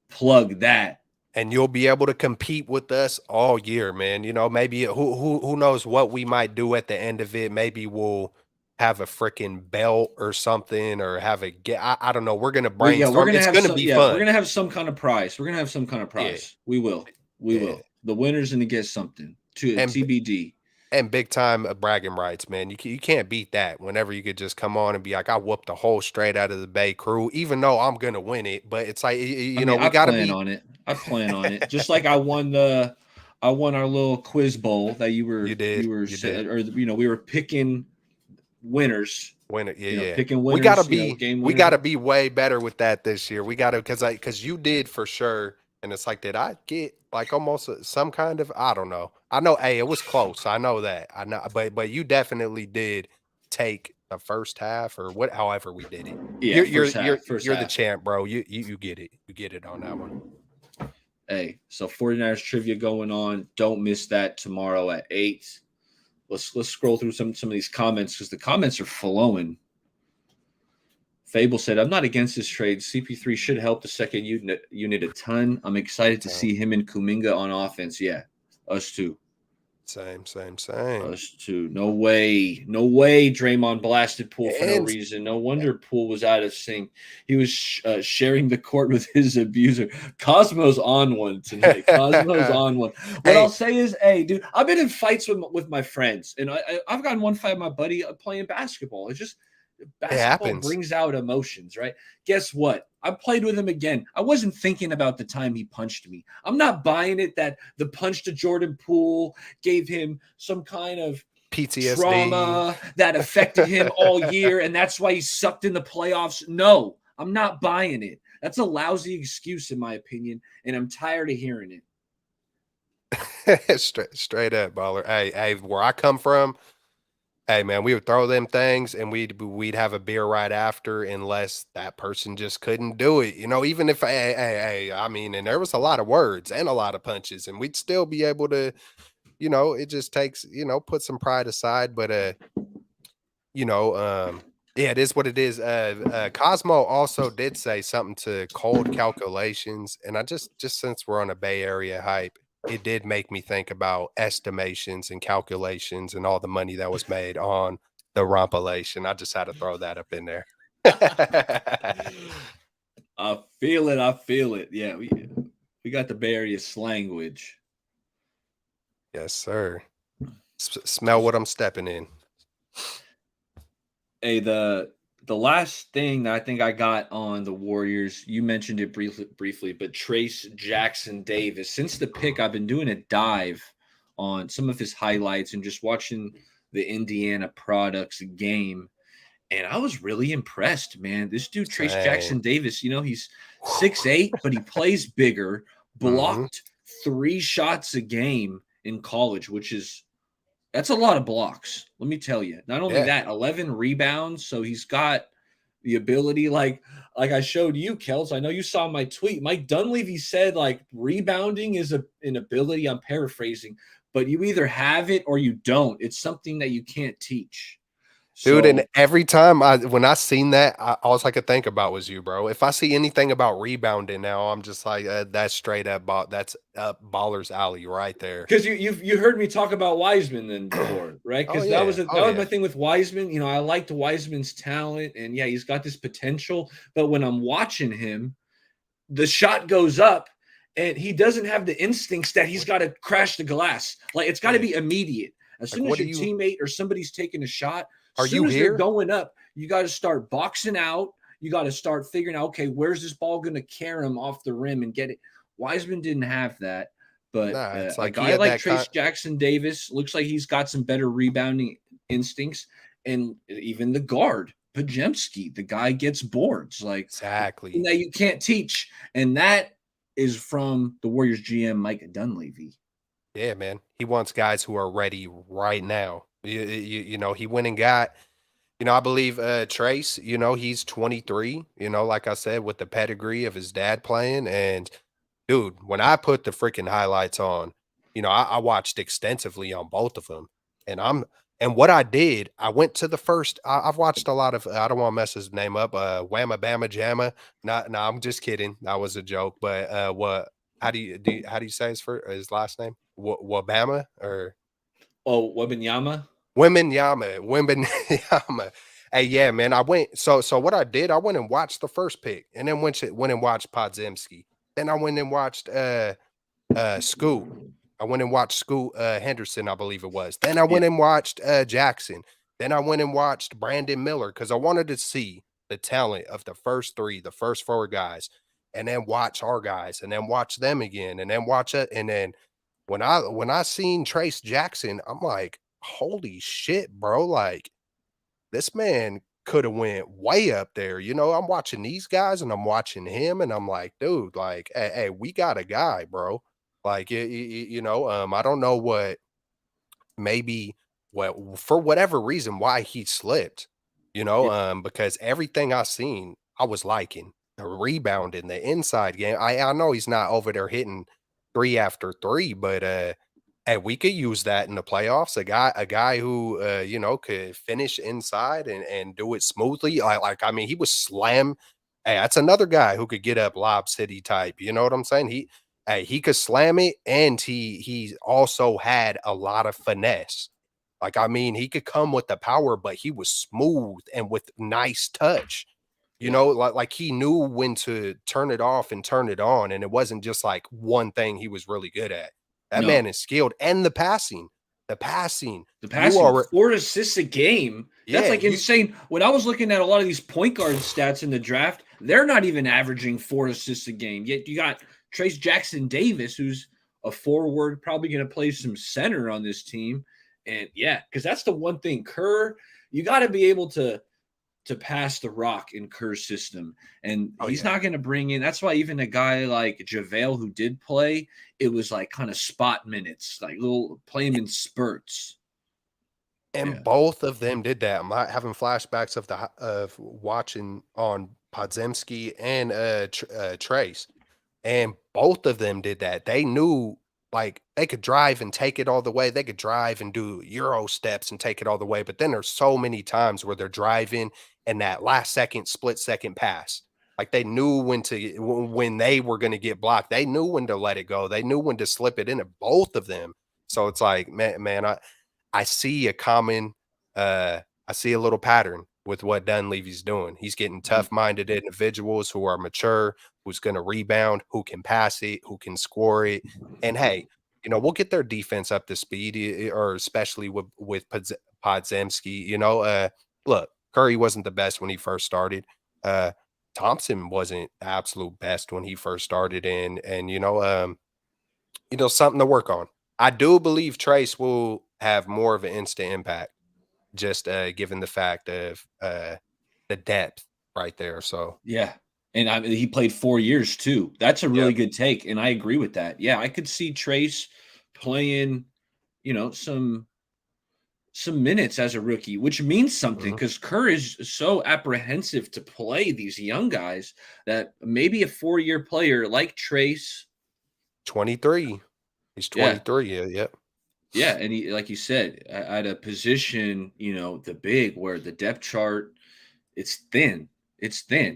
Plug that. And you'll be able to compete with us all year, man. Maybe who knows what we might do at the end of it. Maybe we'll have a freaking belt or something, or have a get. I don't know. We're gonna We're brainstorm. gonna It's have gonna some. be Yeah, we're fun. gonna have some kind of prize. We're gonna have some kind of Yeah, prize. We will. We yeah. will. The winner's gonna get something to And TBD. and big time bragging rights, man. You can't beat that. Whenever you could just come on and be like, I whooped the whole Straight Out of the Bay crew, even though I'm gonna win it. But it's like I mean, we I gotta plan be. on it. I plan on it. Just like I won the I won our little quiz bowl that You you did. said, or we were picking winners. Win it. Yeah, You know, yeah. picking We gotta winners. You know, be game we winners. gotta be way better with that this year. We gotta because you did for sure. And it's like, did I get like almost some kind of I don't know. I know, hey, it was close. I know that. I know, but you definitely did take the first half or what however we did it. Yeah, You're first you're you're half. First you're the half. champ, bro. You get it. You get it on that one. Hey, so 49ers trivia going on. Don't miss that tomorrow at 8. Let's scroll through some of these comments because the comments are flowing. Fable said, "I'm not against this trade. CP3 should help the second unit a ton. I'm excited to see him and Kuminga on offense. Yeah, us too. Same. Us too. No way. Draymond blasted Poole for no And reason. No wonder Poole was out of sync. He was sharing the court with his abuser. Cosmo's on one tonight. Cosmo's on one. What I'll hey, say is, hey, dude, I've been in fights with my friends, and I've gotten one fight with my buddy playing basketball. It's just it basketball happens. brings out emotions, right? Guess what? I played with him again. I wasn't thinking about the time he punched me. I'm not buying it that the punch to Jordan Poole gave him some kind of PTSD. trauma that affected him all year, and that's why he sucked in the playoffs. No, I'm not buying it. That's a lousy excuse, in my opinion, and I'm tired of hearing it. Straight up, baller. Hey, where I come from, hey man, we would throw them things and we'd have a beer right after unless that person just couldn't do it. You know, even if I mean, and there was a lot of words and a lot of punches, and we'd still be able to, it just takes, put some pride aside. But you know, yeah, it is what it is. Cosmo also did say something to cold calculations, and I just since we're on a Bay Area hype, it did make me think about estimations and calculations and all the money that was made on the rumpalation. I just had to throw that up in there. I feel it. I feel it. Yeah, we got the Bay Area slanguage. Yes, sir. Smell what I'm stepping in. Hey, the last thing that I think I got on the Warriors, you mentioned it briefly, but Trace Jackson Davis. Since the pick, I've been doing a dive on some of his highlights and just watching the Indiana products game. And I was really impressed, man. This dude, Trace Same. Jackson Davis, he's 6'8", but he plays bigger, Mm-hmm. blocked 3 shots a game in college, that's a lot of blocks. Let me tell you. Not only Yeah. that, 11 rebounds. So he's got the ability, like I showed you, Keltz. I know you saw my tweet. Mike Dunleavy said like rebounding is an ability. I'm paraphrasing, but you either have it or you don't. It's something that you can't teach. Dude, and So every time when I seen that, all I could think about was you, bro. If I see anything about rebounding now, I'm just like, that's straight up that's up baller's alley right there. because you heard me talk about Wiseman then before, right? Oh Because that yeah, was that oh was my yeah, thing with Wiseman. I liked Wiseman's talent, and yeah, he's got this potential. But when I'm watching him, the shot goes up and he doesn't have the instincts that he's got to crash the glass. Like it's got to yeah. be immediate. As Like, soon as what do your you? teammate or somebody's taking a shot, as Are soon you as they're here? going up, you got to start boxing out. You got to start figuring out, okay, where's this ball going to carry him off the rim and get it? Wiseman didn't have that. But Nah, it's a like he guy had like that Trace Jackson Davis looks like he's got some better rebounding instincts. And even the guard, Pajemski, the guy gets boards. Like, exactly. that you can't teach. And that is from the Warriors GM, Mike Dunleavy. Yeah, man. He wants guys who are ready right now. He went and got. I believe Trace. He's 23. Like I said, with the pedigree of his dad playing, and dude, when I put the freaking highlights on, I watched extensively on both of them, and what I did, I went to the first. I've watched a lot of. I don't want to mess his name up. Whamma Bama Jamma. Not, no, I'm just kidding. That was a joke. But what? How do you say his last name? Wabama or Oh, Webinyama? Wembenyama. Hey, yeah, man. I went so what I did, I went and watched the first pick and then went and watched Podzemski. Then I went and watched Scoot. I went and watched Scoot Henderson, I believe it was. Then I Yeah. went and watched Jackson. Then I went and watched Brandon Miller because I wanted to see the talent of the first three, the first four guys, and then watch our guys, and then watch them again, and then watch it, and then when I seen Trace Jackson, I'm like, holy shit, bro. Like this man could have went way up there. I'm watching these guys and I'm watching him and I'm like, dude, like, hey, we got a guy, bro. Like, I don't know maybe what for whatever reason why he slipped, Yeah. because everything I seen, I was liking the rebounding, the inside game. I know he's not over there hitting three after three, but hey, we could use that in the playoffs. A guy who could finish inside and do it smoothly. I mean, he was slam. Hey, that's another guy who could get up Lob City type. You know what I'm saying? He could slam it, and he also had a lot of finesse. Like, I mean, he could come with the power, but he was smooth and with nice touch. Yeah. Like he knew when to turn it off and turn it on, and it wasn't just like one thing he was really good at. That man No. is skilled, and the passing. The You passing, are, 4 assists a game. That's yeah, like insane. When I was looking at a lot of these point guard stats in the draft, they're not even averaging 4 assists a game. Yet you got Trace Jackson Davis, who's a forward, probably going to play some center on this team. And yeah, because that's the one thing. Kerr, you got to be able to pass the rock in Kerr's system. And oh he's yeah, not going to bring in. That's why even a guy like JaVale who did play, it was like kind of spot minutes, like little play him in spurts. and Yeah. both of them did that. I'm having flashbacks of watching on Podzemski and Trace. And both of them did that. They knew like they could drive and take it all the way. They could drive and do Euro steps and take it all the way. But then there's so many times where they're driving and that last second, split second pass. Like they knew when they were going to get blocked. They knew when to let it go. They knew when to slip it into both of them. So it's like, man, I see a common I see a little pattern with what Dunleavy's doing. He's getting Mhm. tough-minded individuals who are mature, who's going to rebound, who can pass it, who can score it. And hey, we'll get their defense up to speed, or especially with Podzemski. Look, Curry wasn't the best when he first started. Uh, Thompson wasn't the absolute best when he first started, and something to work on. I do believe Trace will have more of an instant impact, just given the fact of the depth right there. So, Yeah. And he played 4 years too. That's a really yep. good take. And I agree with that. Yeah. I could see Trace playing, some minutes as a rookie, which means something Mhm. because Kerr is so apprehensive to play these young guys that maybe a 4-year player like Trace, 23. He's yeah, 23. Yeah, yep. yeah, and he, like you said, at a position, the big where the depth chart, it's thin,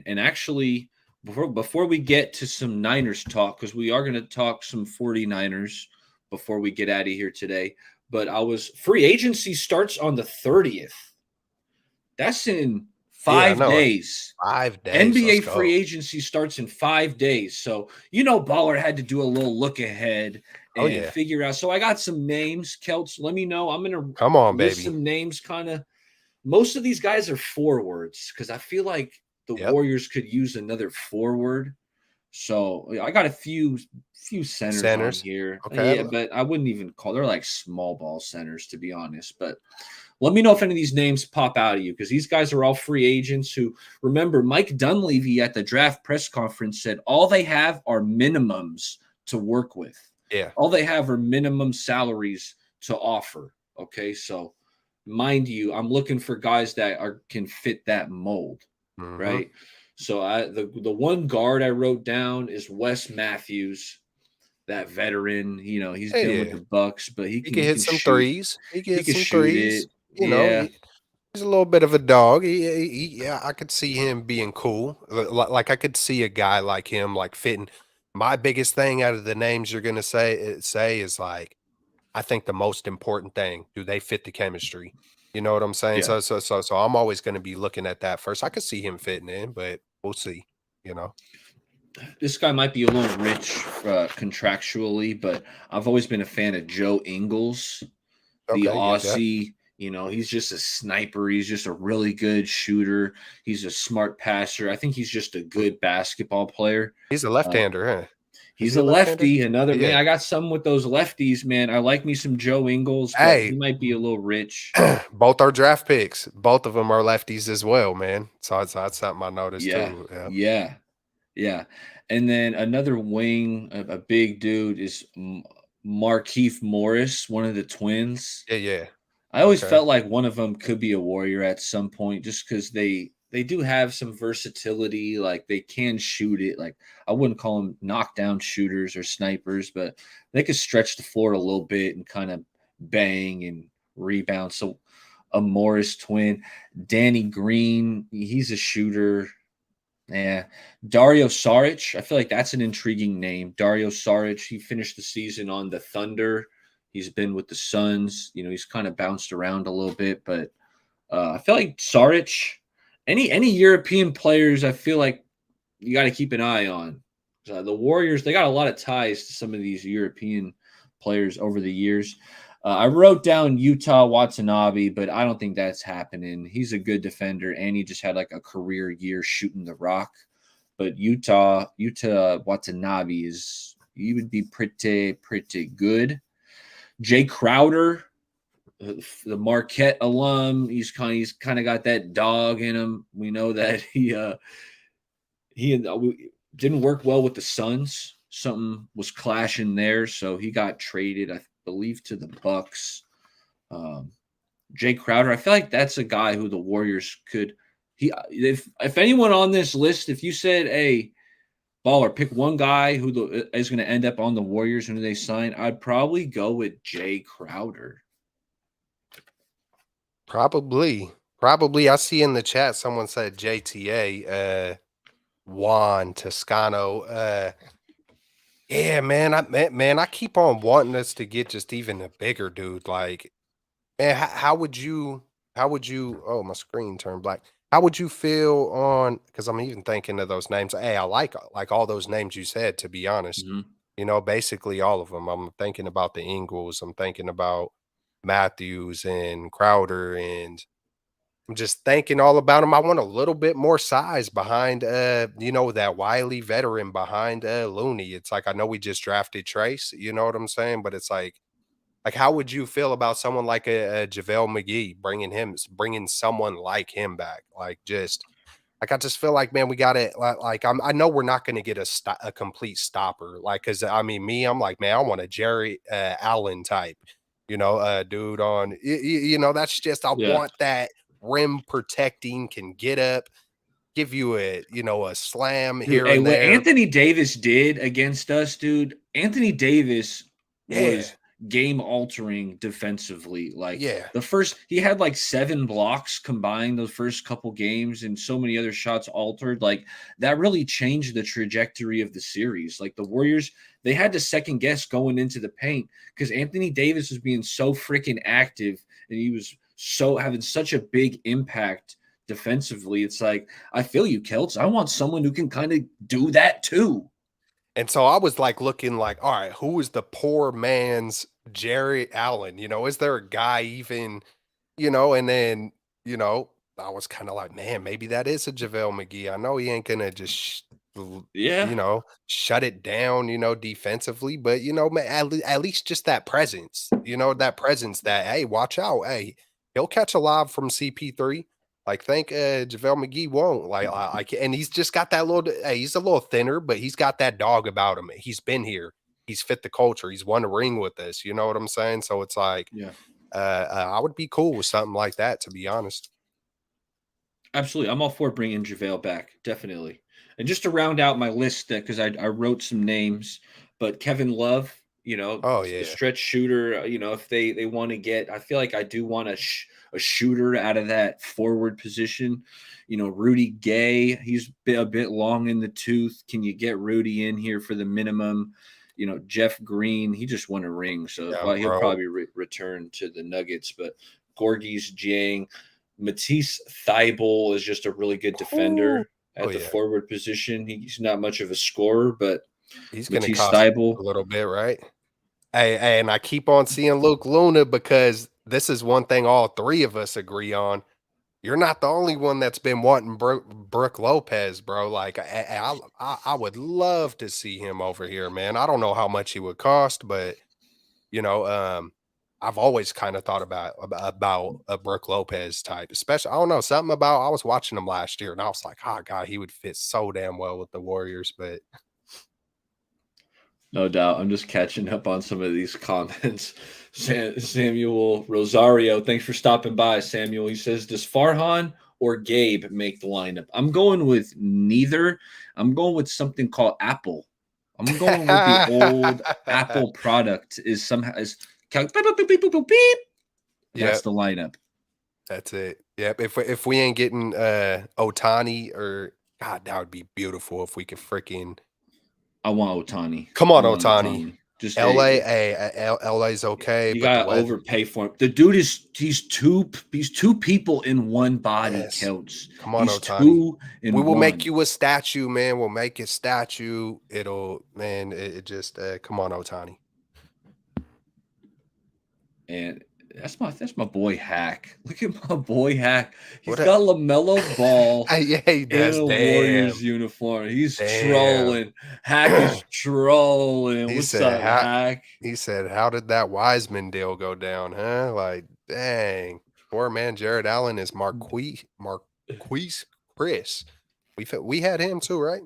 and actually, before we get to some Niners talk, because we are going to talk some 49ers before we get out of here today. But free agency starts on the 30th. That's in Yeah, I five know. days. 5 days. Let's NBA go. free agency starts in 5 days. So, Baller had to do a little look ahead Oh and yeah. figure out. So, I got some names. Keltz, let me know. I'm going to Come on, list baby. some names kind of. Most of these guys are forwards because I feel like the Yep. Warriors could use another forward. So I got a few centers on Centers. here. Okay. Yeah, but I wouldn't even call they're like small ball centers to be honest. But let me know if any of these names pop out of you because these guys are all free agents who remember Mike Dunleavy at the draft press conference said all they have are minimums to work with. Yeah. All they have are minimum salaries to offer. Okay, so mind you, I'm looking for guys that can fit that mold, Hmm. right? So the one guard I wrote down is Wes Matthews, that veteran. He's been with Yeah. the Bucks, but he He can can he hit can some shoot. threes. He can He hit can some shoot threes. it. Yeah. He's a little bit of a dog. Yeah, I could see him being cool. Like I could see a guy like him like fitting. My biggest thing out of the names you're gonna say is like I think the most important thing, do they fit the chemistry? You know what I'm saying? Yeah. So I'm always gonna be looking at that first. I could see him fitting in, but we'll see. You know? This guy might be a little rich contractually, but I've always been a fan of Joe Ingles, the Okay, yeah, that Aussie. He's just a sniper. He's just a really good shooter. He's a smart passer. I think he's just a good basketball player. he's a Uh, left-hander, huh? Is He's he a a left-hander? lefty. Another man. Yeah. I got some with those lefties, man. I like me some Joe Ingles, but Hey, he might be a little rich. both are draft picks. Both of them are lefties as well, man. So that's something I noticed Yeah, too. Yeah. yeah, yeah. And then another wing, a big dude, is Markeith Morris, one of the twins. Yeah, yeah. I always Okay. felt like one of them could be a warrior at some point, just because they do have some versatility. Like they can shoot it. Like I wouldn't call them knockdown shooters or snipers, but they could stretch the floor a little bit and kind of bang and rebound. So a Morris twin, Danny Green, he's a shooter. Yeah, Dario Saric. I feel like that's an intriguing name. Dario Saric. He finished the season on the Thunder. He's been with the Suns. You know, he's kind of bounced around a little bit, but I feel like Saric. Any European players, I feel like you got to keep an eye on. The Warriors, they got a lot of ties to some of these European players over the years. I wrote down Utah Watanabe, but I don't think that's happening. He's a good defender, and he just had like a career year shooting the rock. But Utah Watanabe is he would be pretty good. Jay Crowder, the Marquette alum, he's kind of got that dog in him. We know that he didn't work well with the Suns. Something was clashing there, so he got traded, I believe, to the Bucks. Um, Jay Crowder, I feel like that's a guy who the Warriors could. He if anyone on this list, if you said, "Hey, baller, pick one guy who is going to end up on the Warriors when they sign," I'd probably go with Jay Crowder. Probably. Probably. I see in the chat someone said JTA, Juan Toscano. Yeah, man, I keep on wanting us to get just even a bigger dude. Like, man, how would you oh, my screen turned black. How would you feel on because I'm even thinking of those names. Hey, I like all those names you said, to be honest. Mhm. Basically all of them. I'm thinking about the Ingles, I'm thinking about Matthews and Crowder, and I'm just thinking all about him. I want a little bit more size behind, that wily veteran behind Looney. It's like I know we just drafted Trace, you know what I'm saying? But it's like how would you feel about someone like a JaVale McGee bringing someone like him back? Like just like I just feel like man, we got to I know we're not going to get a complete stopper. Like because I mean me, I'm like man, I want a Jerry Allen type, dude on that's just I Yeah. want that rim protecting, can get up, give you a slam Dude, here hey, and what there. Anthony Davis did against us, dude, Anthony Davis Yeah. was game altering defensively. Like Yeah. he had like 7 blocks combined those first couple games, and so many other shots altered. Like that really changed the trajectory of the series. Like the Warriors, they had to second guess going into the paint because Anthony Davis was being so freaking active and he was so having such a big impact defensively. It's like, I feel you, Keltz. I want someone who can kind of do that too. And so I was like looking like, all right, who is the poor man's Jerry Allen? Is there a guy even, and then, I was kind of like, man, maybe that is a JaVale McGee. I know he ain't gonna just Yeah. shut it down, defensively, but at least just that presence, that hey, watch out. Hey, he'll catch a lob from CP3. Like, think JaVale McGee won't. And he's just got that little. Hey, he's a little thinner, but he's got that dog about him. He's been here. He's fit the culture. He's won a ring with us. You know what I'm saying? So it's like, Yeah. I would be cool with something like that, to be honest. Absolutely. I'm all for bringing JaVale back. Definitely. And just to round out my list, because I wrote some names, but Kevin Love, Oh the yeah, stretch shooter, if they want to get, I feel like I do want a shooter out of that forward position. Rudy Gay, he's a bit long in the tooth. Can you get Rudy in here for the minimum? Jeff Green, he just won a ring, so yeah, well, he'll bro. probably return to the Nuggets. But Gorgie's Jang, Matisse Thybulle is just a really good Ooh. defender Oh at the yeah, forward position. He's not much of a scorer, but he's gonna Matisse cost a Thybulle, little bit, right? Hey, and I keep on seeing Luke Luna because this is one thing all three of us agree on. you're not the only one that's been wanting Brooke Lopez, bro. Like, I would love to see him over here, man. I don't know how much he would cost, but you know, I've always kind of thought about a Brooke Lopez type, especially. I don't know, something about. I was watching him last year, and I was like, oh god, he would fit so damn well with the Warriors. But No doubt. I'm just catching up on some of these comments. Samuel Rosario, thanks for stopping by, Samuel. He says, does Farhan or Gabe make the lineup? I'm going with neither. I'm going with something called Apple. I'm going with the old Apple product is somehow is beep, beep, beep, beep, beep, beep. That's yeah, the lineup. that's it. Yep. If we ain't getting Otani or God, that would be beautiful if we could freaking I want Otani. come I on, want Otani. Otani. Just LA, LA's okay, you but the gotta weather. overpay for him. The dude is he's two people in one body, Yes. Keltz. Come on, He's Otani. two We in will make one. you a statue, man. We'll make a statue. It just come on, Otani. And that's my boy Hack. Look at my boy Hack. He's What a got LaMelo Ball yeah, he in does. a Warriors Damn. uniform. He's Damn. trolling. Hack is trolling. He What's said, up, how Hack? how did that Wiseman deal go down, huh? Like, dang. Poor man Jared Allen is Marquise Chris. We had him too, right?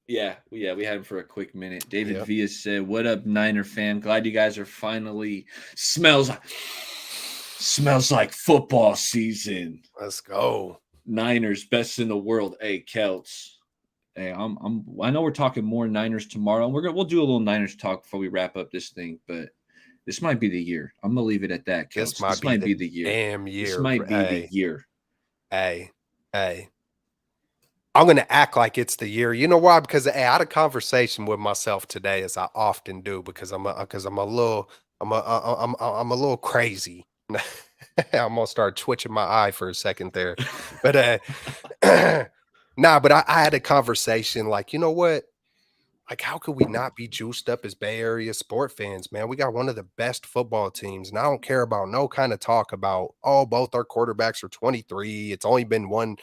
Yeah, we had him for a quick minute. David Yep. Villa said, "What up, Niner fan? Glad you guys are finally smells like football season. Let's go. Niners best in the world. Hey, Keltz. Hey, I know we're talking more Niners tomorrow. We'll do a little Niners talk before we wrap up this thing, but this might be the year. I'm gonna leave it at that, This Keltz. might This be might the be the year. damn This year. might be the Hey, year. hey, hey. I'm gonna act like it's the year. You know why? Because I had a conversation with myself today, as I often do, because I'm a little I'm a little crazy. I'm gonna start twitching my eye for a second there, but nah. But I had a conversation like, you know what? Like, how could we not be juiced up as Bay Area sport fans, man? We got one of the best football teams, and I don't care about no kind of talk about, oh, both our quarterbacks are 23. It's only been one,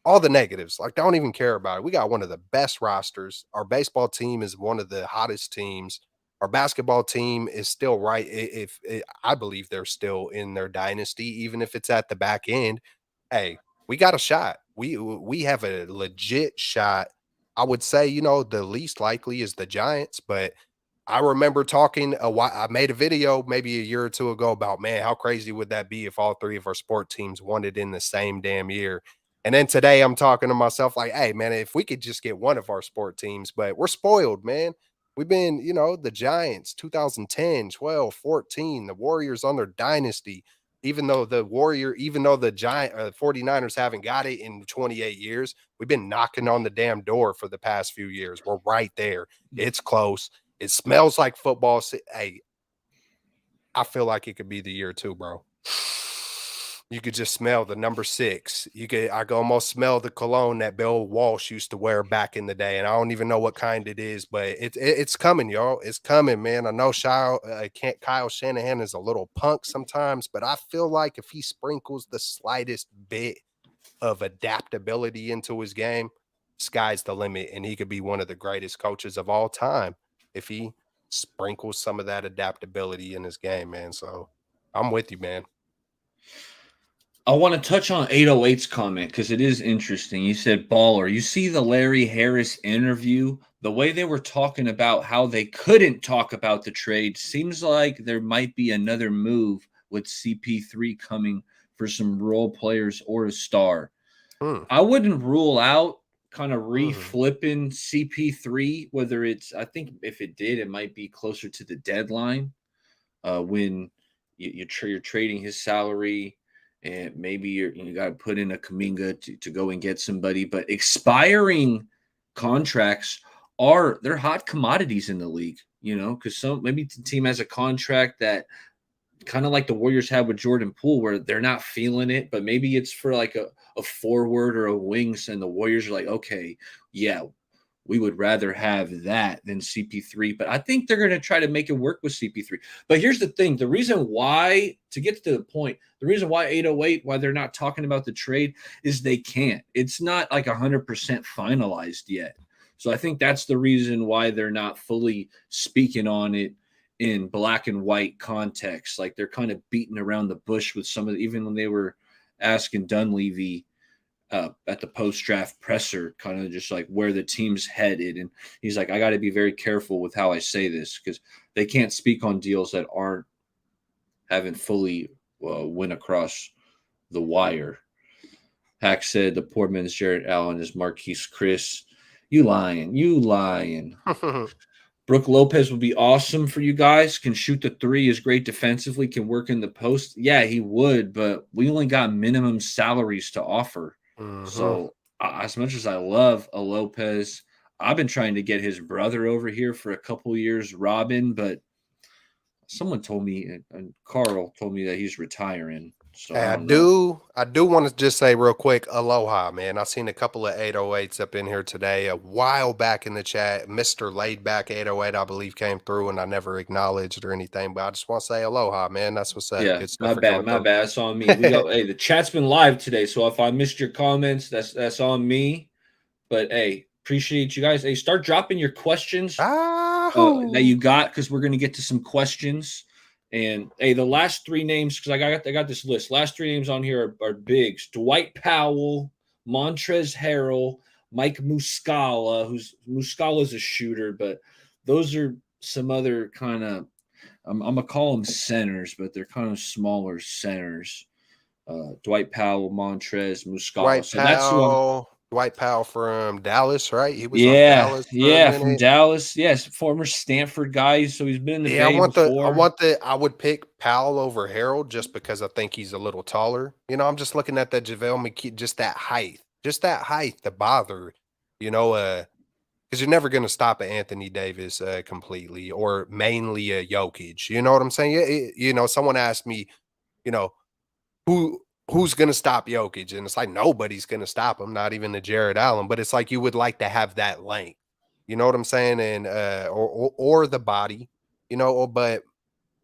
all the negatives. Like, don't even care about it. We got one of the best rosters. Our baseball team is one of the hottest teams. Our basketball team is still right. I believe they're still in their dynasty, even if it's at the back end. Hey, we got a shot. We have a legit shot. I would say, the least likely is the Giants, but I remember talking a while. I made a video maybe a year or two ago about, man, how crazy would that be if all three of our sport teams won it in the same damn year? And then today I'm talking to myself like, hey, man, if we could just get one of our sport teams, but we're spoiled, man. We've been, the Giants 2010, 12, 14, the Warriors on their dynasty. Even though the 49ers haven't got it in 28 years, we've been knocking on the damn door for the past few years. We're right there. It's close. It smells like football. Hey, I feel like it could be the year too, bro. You could just smell the number 6. I could almost smell the cologne that Bill Walsh used to wear back in the day, and I don't even know what kind it is, but it's coming, y'all. It's coming, man. I know Kyle Shanahan is a little punk sometimes, but I feel like if he sprinkles the slightest bit of adaptability into his game, sky's the limit, and he could be one of the greatest coaches of all time if he sprinkles some of that adaptability in his game, man. So I'm with you, man. I want to touch on 808's comment because it is interesting. You said baller. You see the Larry Harris interview, the way they were talking about how they couldn't talk about the trade seems like there might be another move with CP3 coming for some role players or a star. Hmm. I wouldn't rule out kind of Mhm. reflipping CP3, whether it's, I think if it did, it might be closer to the deadline when you're trading his salary, and maybe you got to put in a Kaminga to go and get somebody. But expiring contracts they're hot commodities in the league, because maybe the team has a contract that kind of like the Warriors had with Jordan Poole, where they're not feeling it, but maybe it's for like a forward or a wings, and the Warriors are like, okay, yeah, we would rather have that than CP3. But I think they're going to try to make it work with CP3. But here's the thing. The reason why, to get to the point, the reason why 808, why they're not talking about the trade is they can't. It's not like 100% finalized yet. So I think that's the reason why they're not fully speaking on it in black and white context. Like they're kind of beating around the bush with some of the, even when they were asking Dunleavy at the post-draft presser, kind of just like where the team's headed. And he's like, I got to be very careful with how I say this because they can't speak on deals that haven't fully went across the wire. Hack said the poor man's Jared Allen is Marquise Chris. You lying. Brooke Lopez would be awesome for you guys. Can shoot the three, is great defensively, can work in the post. Yeah, he would, but we only got minimum salaries to offer. So as much as I love a Lopez, I've been trying to get his brother over here for a couple years, Robin, but someone told me, and Carl told me that he's retiring. So Hey, I don't know. I do want to just say real quick, aloha, man. I seen a couple of 808s up in here today. A while back in the chat, Mr. Laidback 808, I believe, came through, and I never acknowledged or anything. But I just want to say aloha, man. That's what's up. Yeah, Good stuff my for bad, coming my through. bad. That's on me. We got hey, the chat's been live today, so if I missed your comments, that's on me. But hey, appreciate you guys. Hey, start dropping your questions that you got because we're gonna get to some questions. And hey, the last three names because I got this list. Last three names on here are bigs: Dwight Powell, Montrezl Harrell, Mike Muscala. Muscala's a shooter, but those are some other kind of I'm gonna call them centers, but they're kind of smaller centers. Dwight Powell, Montrez, Muscala. So that's who I'm. Dwight Powell from Dallas, right? He was on Yeah, Dallas for a yeah, from minute. Dallas. Yes, former Stanford guy. So he's been in the Bay before. I would pick Powell over Harold just because I think he's a little taller. You know, I'm just looking at that JaVale McKee, just that height to bother, you know, because you're never going to stop at Anthony Davis completely or mainly a Jokic. You know what I'm saying? You know, someone asked me, you know, who's going to stop Jokic? And it's like nobody's going to stop him, not even the Jared Allen. But it's like you would like to have that length. You know what I'm saying? And or the body, you know, but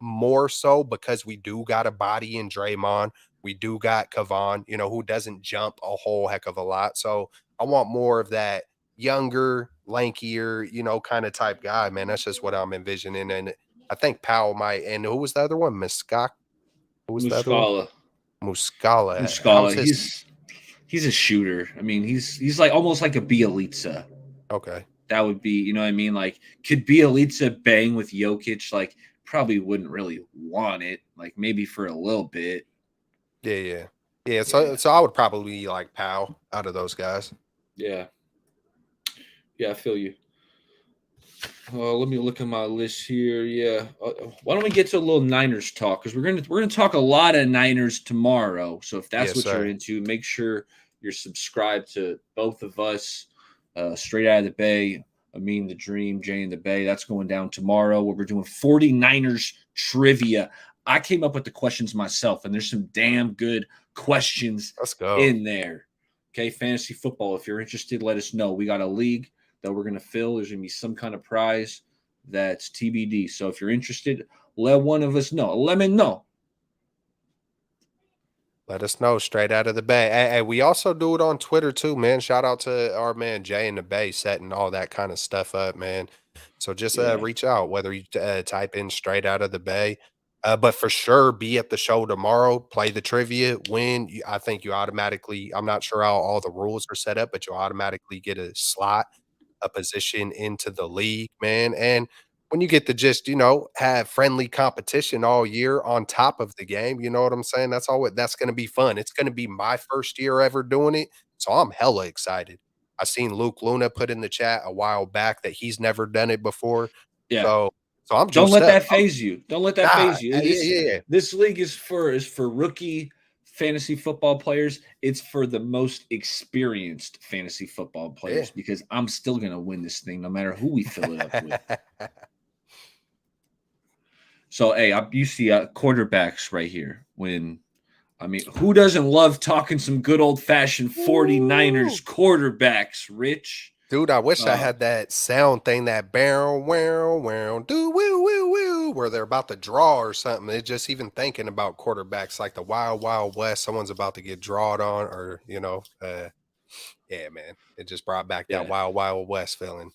more so because we do got a body in Draymond. We do got Kavan, you know, who doesn't jump a whole heck of a lot. So I want more of that younger, lankier, you know, kind of type guy, man. That's just what I'm envisioning. And I think Powell might. And who was the other one? Muscala. Who was the other one? Muscala. Muscala. How's Muscala. his? He's a shooter. I mean, he's like almost like a Bielitsa. Okay. That would be, you know what I mean? Like, could Bielitsa bang with Jokic? Like, probably wouldn't really want it. Like, maybe for a little bit. Yeah. So I would probably like Powell out of those guys. Yeah. Yeah, I feel you. Let me look at my list here. Yeah, why don't we get to a little Niners talk? Because we're gonna talk a lot of Niners tomorrow. So if that's Yes, what you're sir. into, make sure you're subscribed to both of us. Straight Out of the Bay, Amin the Dream, Jay in the Bay. That's going down tomorrow. Where we're doing 49ers trivia. I came up with the questions myself, and there's some damn good questions Let's go. in there. Okay, fantasy football. If you're interested, let us know. We got a league that we're going to fill. There's going to be some kind of prize that's TBD. So if you're interested, let one of us know. Let me know. Let us know straight out of the Bay. Hey, we also do it on Twitter too, man. Shout out to our man Jay in the Bay setting all that kind of stuff up, man. So just Yeah. reach out, whether you type in straight out of the Bay. But for sure, be at the show tomorrow, play the trivia, win. I think you automatically, I'm not sure how all the rules are set up, but you automatically get a slot, a position into the league, man. And when you get to just, you know, have friendly competition all year on top of the game, you know what I'm saying? That's going to be fun. It's going to be my first year ever doing it. So I'm hella excited. I seen Luke Luna put in the chat a while back that he's never done it before. Yeah. So I'm Don't juiced let up. that phase you. Don't let that phase you. Yeah. This league is for rookie fantasy football players. It's for the most experienced fantasy football players because I'm still going to win this thing no matter who we fill it up with. So, hey, you see quarterbacks right here. Who doesn't love talking some good old-fashioned 49ers quarterbacks, Rich? Dude, I wish I Uh, had that sound thing, that barrel, wow, wow, do woo, woo, woo, where they're about to draw or something. It's just even thinking about quarterbacks like the Wild Wild West, someone's about to get drawed on, or yeah, man, it just brought back that yeah. Wild Wild West feeling.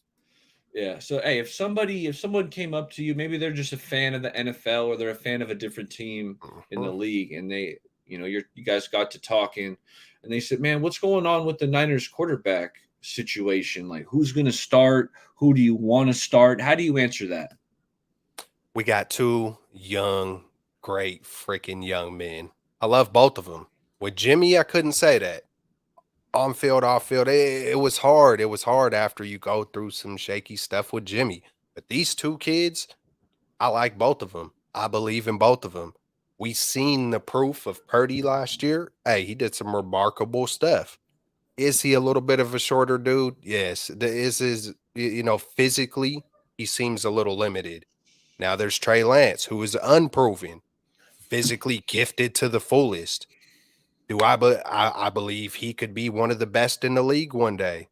Yeah. So hey, if someone came up to you, maybe they're just a fan of the NFL or they're a fan of a different team in the Mhm. league, and they, you guys got to talking, and they said, "Man, what's going on with the Niners quarterback situation? Like, who's going to start? Who do you want to start? How do you answer that?" We got two young, great freaking young men. I love both of them. With Jimmy, I couldn't say that. On field, off field, it was hard. It was hard after you go through some shaky stuff with Jimmy. But these two kids, I like both of them. I believe in both of them. We seen the proof of Purdy last year. Hey, he did some remarkable stuff. Is he a little bit of a shorter dude? Yes. Is his, physically, he seems a little limited. Now there's Trey Lance, who is unproven, physically gifted to the fullest. I believe he could be one of the best in the league one day,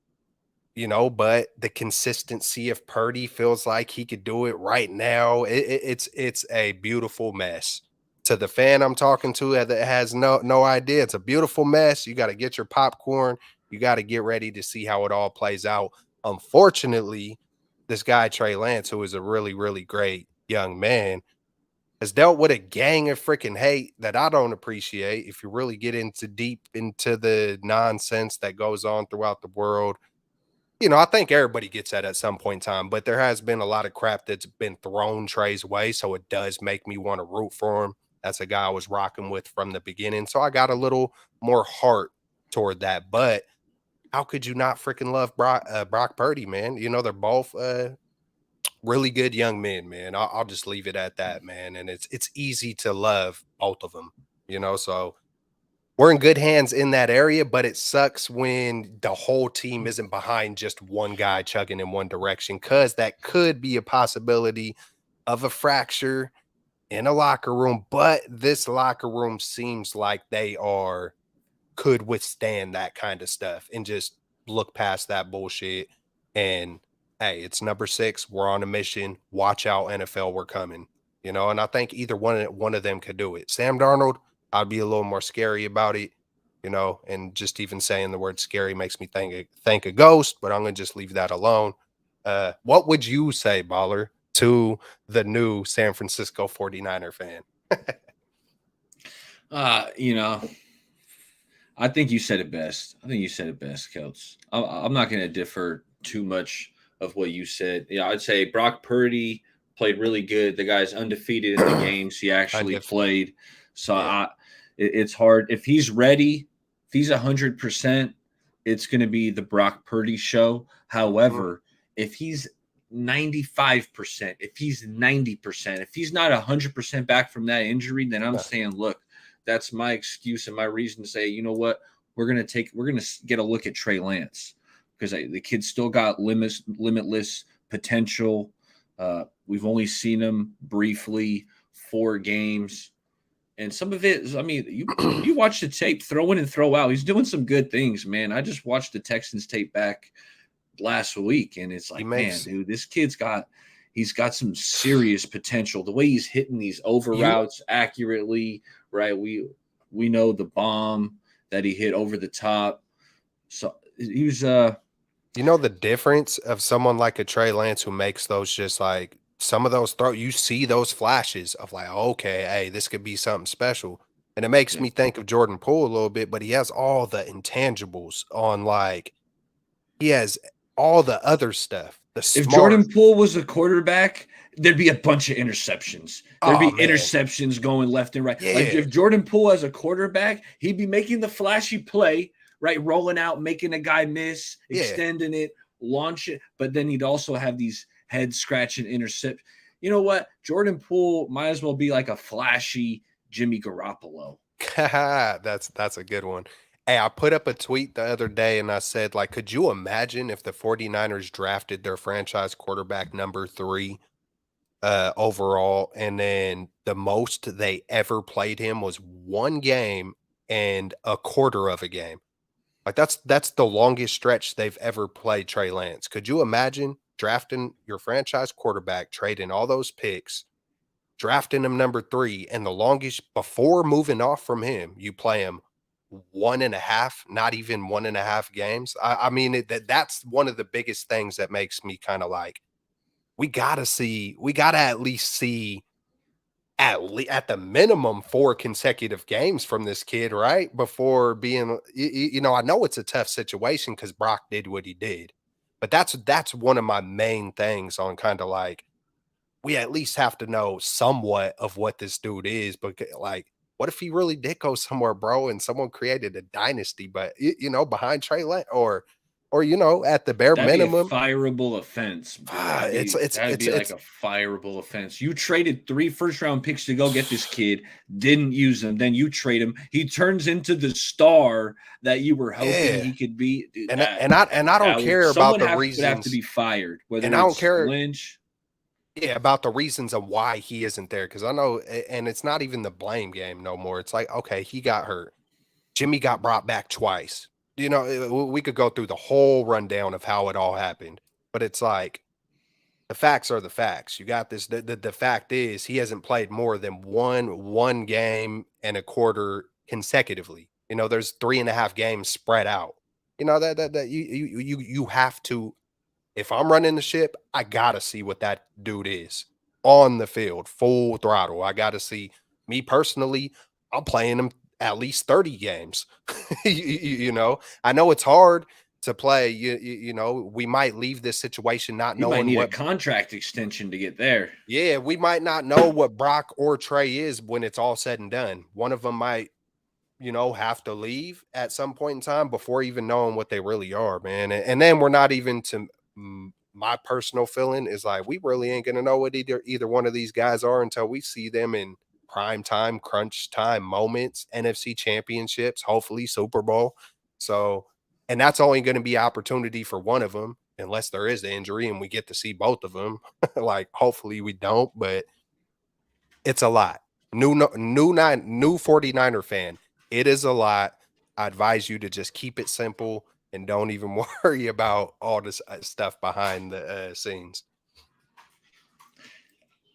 but the consistency of Purdy feels like he could do it right now. It's a beautiful mess. To the fan I'm talking to that has no idea, it's a beautiful mess. You got to get your popcorn. You got to get ready to see how it all plays out. Unfortunately, this guy Trey Lance, who is a really really great young man, has dealt with a gang of freaking hate that I don't appreciate. If you really get into deep into the nonsense that goes on throughout the world, I think everybody gets that at some point in time, but there has been a lot of crap that's been thrown Trey's way. So it does make me want to root for him. That's a guy I was rocking with from the beginning. So I got a little more heart toward that. But how could you not freaking love Brock Purdy, man? They're both really good young men, man. I'll just leave it at that, man. And it's easy to love both of them, So we're in good hands in that area, but it sucks when the whole team isn't behind just one guy chugging in one direction, because that could be a possibility of a fracture in a locker room. But this locker room seems like they could withstand that kind of stuff and just look past that bullshit. And hey, it's number 6. We're on a mission. Watch out, NFL. We're coming. And I think either one of them could do it. Sam Darnold, I'd be a little more scary about it. And just even saying the word scary makes me think a ghost, but I'm gonna just leave that alone. What would you say, Baller, to the new San Francisco 49er fan? You know, I think you said it best. I think you said it best, Keltz. I'm not going to differ too much of what you said. Yeah, I'd say Brock Purdy played really good. The guy's undefeated in the games he actually Undefeated. played. So Yeah. it's hard if he's ready. If he's 100%, it's going to be the Brock Purdy show. Mhm. However, if he's 95%, if he's 90%, if he's not 100% back from that injury, then I'm No. saying, look, that's my excuse and my reason to say, you know what, we're gonna get a look at Trey Lance because the kid's still got limitless potential. We've only seen him briefly 4 games, and some of it is, I mean, you watch the tape, throw in and throw out. He's doing some good things, man. I just watched the Texans tape back last week, and it's He like, man, makes dude, this kid's got he's got some serious potential. The way he's hitting these over you routes accurately, right? We know the bomb that he hit over the top. So he was You know the difference of someone like a Trey Lance who makes those, just like some of those you see those flashes of like, okay, hey, this could be something special. And it makes yeah. me think of Jordan Poole a little bit, but he has all the intangibles on, like, he has all the other stuff, the If smart. Jordan Poole was a quarterback, there'd be a bunch of interceptions. There'd Oh be man. interceptions going left and right. Like Yeah. if Jordan Poole as a quarterback, he'd be making the flashy play, right? Rolling out, making a guy miss, Yeah. extending it, launch it. But then he'd also have these head scratching intercept. You know what? Jordan Poole might as well be like a flashy Jimmy Garoppolo. That's a good one. Hey, I put up a tweet the other day and I said, like, could you imagine if the 49ers drafted their franchise quarterback number 3 overall, and then the most they ever played him was 1 game and a quarter of a game? Like that's the longest stretch they've ever played Trey Lance. Could you imagine drafting your franchise quarterback, trading all those picks, drafting him number 3, and the longest before moving off from him, you play him 1.5, not even 1.5 games? I mean, that's one of the biggest things that makes me kind of like, we gotta at least see at the minimum 4 consecutive games from this kid, right? Before being, I know it's a tough situation because Brock did what he did, but that's one of my main things on kind of like, we at least have to know somewhat of what this dude is. But like, what if he really did go somewhere, bro, and someone created a dynasty, but behind Trey Lance, or at the bare That'd be a minimum, fireable offense, bro. That'd it's be it's that'd it's be like it's a fireable offense. You traded 3 first-round picks to go get this kid, didn't use him, then you trade him. He turns into the star that you were hoping yeah. he could be. Dude, And I don't that would care about someone the would have to reasons, be fired, and whether I don't it's care, Lynch. yeah, about the reasons of why he isn't there. Because I know, and it's not even the blame game no more. It's like, okay, he got hurt. Jimmy got brought back twice. We could go through the whole rundown of how it all happened, but it's like, the facts are the facts. You got this. The fact is, he hasn't played more than one game and a quarter consecutively. There's 3.5 games spread out. That you have to. If I'm running the ship, I gotta see what that dude is on the field, full throttle. I gotta see. Me personally, I'm playing him at least 30 games. I know it's hard to play. We might leave this situation not He might knowing need a what. contract extension to get there. Yeah, we might not know what Brock or Trey is when it's all said and done. One of them might, have to leave at some point in time before even knowing what they really are, man. And then we're not even to, my personal feeling is like, we really ain't gonna know what either one of these guys are until we see them in prime time, crunch time moments, NFC championships, hopefully Super Bowl. So, and that's only going to be opportunity for one of them, unless there is the injury and we get to see both of them. Like, hopefully we don't, but it's a lot. New 49er fan. It is a lot. I advise you to just keep it simple and don't even worry about all this stuff behind the scenes.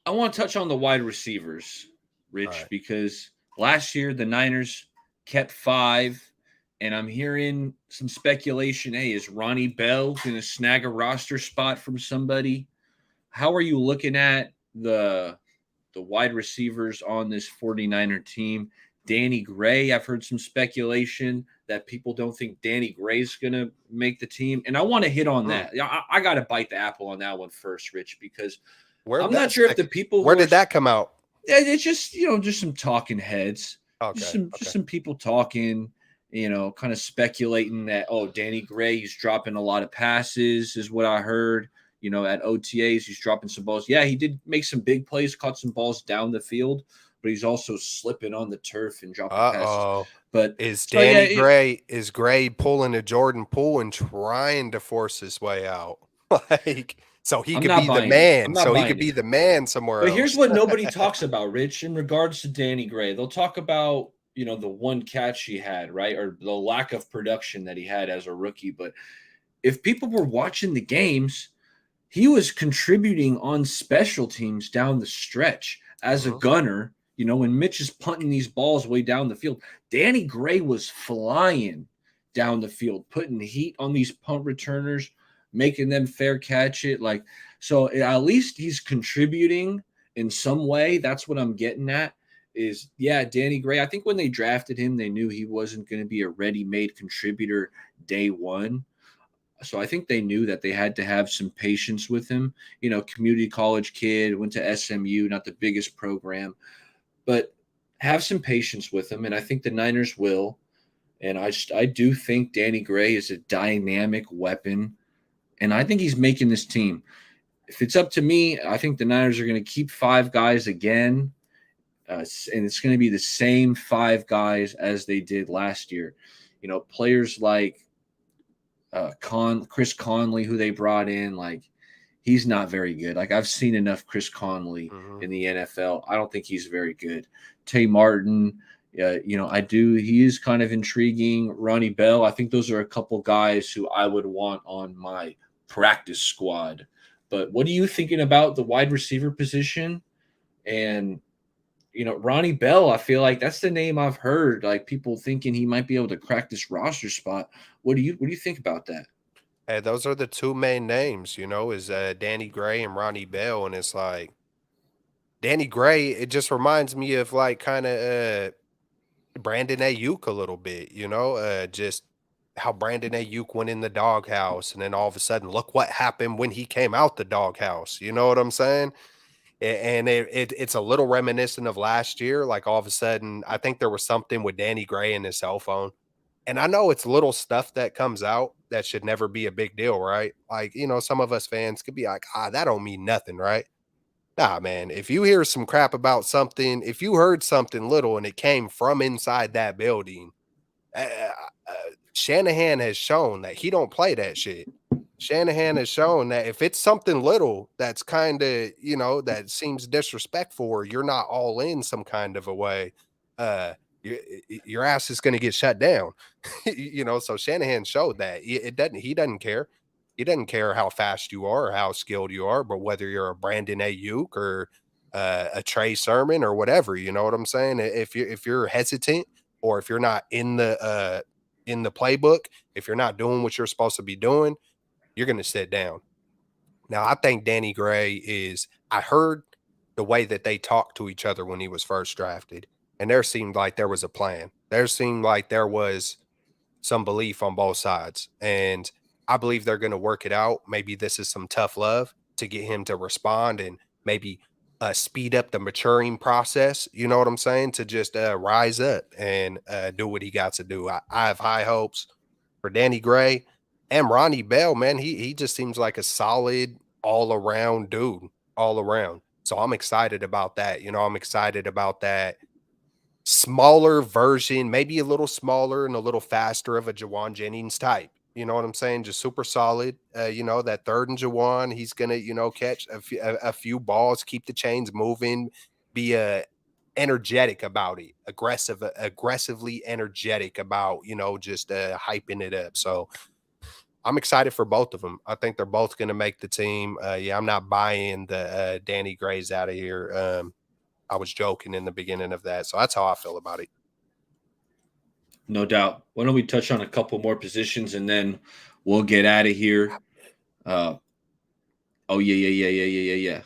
I want to touch on the wide receivers, All Rich, right. because last year the Niners kept 5, and I'm hearing some speculation. Hey, is Ronnie Bell going to snag a roster spot from somebody? How are you looking at the wide receivers on this 49er team? Danny Gray, I've heard some speculation that people don't think Danny Gray's going to make the team. And I want to hit on Mm. that. I got to bite the apple on that one first, Rich, because Where I'm not sure if the people where who are, did that come out? it's just, just some talking heads, Okay. just Okay. some people talking, kind of speculating that, oh, Danny Gray, he's dropping a lot of passes, is what I heard. At OTAs, he's dropping some balls. Yeah, he did make some big plays, caught some balls down the field, but he's also slipping on the turf and dropping passes. Uh-oh. But Is so yeah, Danny Gray is Gray pulling a Jordan Poole and trying to force his way out? Like, so he I'm could not be the buying it. man. I'm not So he buying could it. be the man somewhere But here's else. what nobody talks about, Rich, in regards to Danny Gray. They'll talk about, the one catch he had, right? Or the lack of production that he had as a rookie. But if people were watching the games, he was contributing on special teams down the stretch as a Mhm. gunner. When Mitch is punting these balls way down the field, Danny Gray was flying down the field, putting heat on these punt returners, making them fair catch it. Like, so at least he's contributing in some way. That's what I'm getting at. Is yeah, Danny Gray. I think when they drafted him, they knew he wasn't going to be a ready-made contributor day one. So I think they knew that they had to have some patience with him. Community college kid, went to SMU, not the biggest program, but have some patience with him. And I think the Niners will. And I do think Danny Gray is a dynamic weapon. And I think he's making this team. If it's up to me, I think the Niners are going to keep 5 guys again. And it's going to be the same 5 guys as they did last year. Players like Chris Conley, who they brought in, like he's not very good. Like I've seen enough Chris Conley Mhm. in the NFL. I don't think he's very good. Tay Martin, Yeah, I do. He is kind of intriguing. Ronnie Bell. I think those are a couple guys who I would want on my practice squad. But what are you thinking about the wide receiver position? And Ronnie Bell, I feel like that's the name I've heard. Like people thinking he might be able to crack this roster spot. What do you think about that? Hey, those are the two main names, is Danny Gray and Ronnie Bell. And it's like Danny Gray, it just reminds me of like kind of Brandon Ayuk a little bit, just how Brandon Ayuk went in the doghouse, and then all of a sudden, look what happened when he came out the doghouse. You know what I'm saying? And it's a little reminiscent of last year. Like all of a sudden, I think there was something with Danny Gray and his cell phone. And I know it's little stuff that comes out that should never be a big deal, right? Like, some of us fans could be like, that don't mean nothing, right? Nah, man, if you hear some crap about something, if you heard something little and it came from inside that building, uh, uh, Shanahan has shown that he don't play that shit. Shanahan has shown that if it's something little that's kind of, that seems disrespectful or you're not all in some kind of a way, uh, your ass is going to get shut down. So Shanahan showed that he doesn't care. He doesn't care how fast you are or how skilled you are, but whether you're a Brandon Ayuk or a Trey Sermon or whatever, you know what I'm saying? If you're hesitant or if you're not in the playbook, if you're not doing what you're supposed to be doing, you're going to sit down. Now, I think Danny Gray I heard the way that they talked to each other when he was first drafted, and there seemed like there was a plan. There seemed like there was some belief on both sides, and I believe they're going to work it out. Maybe this is some tough love to get him to respond and maybe speed up the maturing process. You know what I'm saying? To just rise up and do what he got to do. I have high hopes for Danny Gray and Ronnie Bell, man. He just seems like a solid all around dude, all around. So I'm excited about that. I'm excited about that smaller version, maybe a little smaller and a little faster of a Jawan Jennings type. You know what I'm saying? Just super solid. That third and Jawan, he's gonna, catch a few balls, keep the chains moving, be energetic about it, aggressively energetic about, just hyping it up. So I'm excited for both of them. I think they're both going to make the team. Yeah, I'm not buying the Danny Grays out of here. I was joking in the beginning of that. So that's how I feel about it. No doubt. Why don't we touch on a couple more positions and then we'll get out of here? Uh, oh yeah.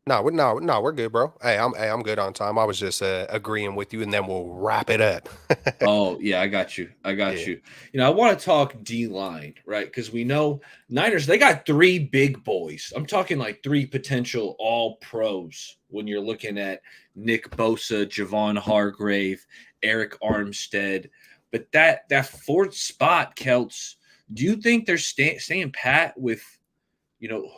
No, we're good, bro. Hey, I'm good on time. I was just agreeing with you, and then we'll wrap it up. Oh yeah, I got you. I got Yeah. you. I want to talk D line, right? Because we know Niners, they got three big boys. I'm talking like three potential all pros when you're looking at Nick Bosa, Javon Hargrave, Eric Armstead. But that fourth spot, Keltz, do you think they're staying pat with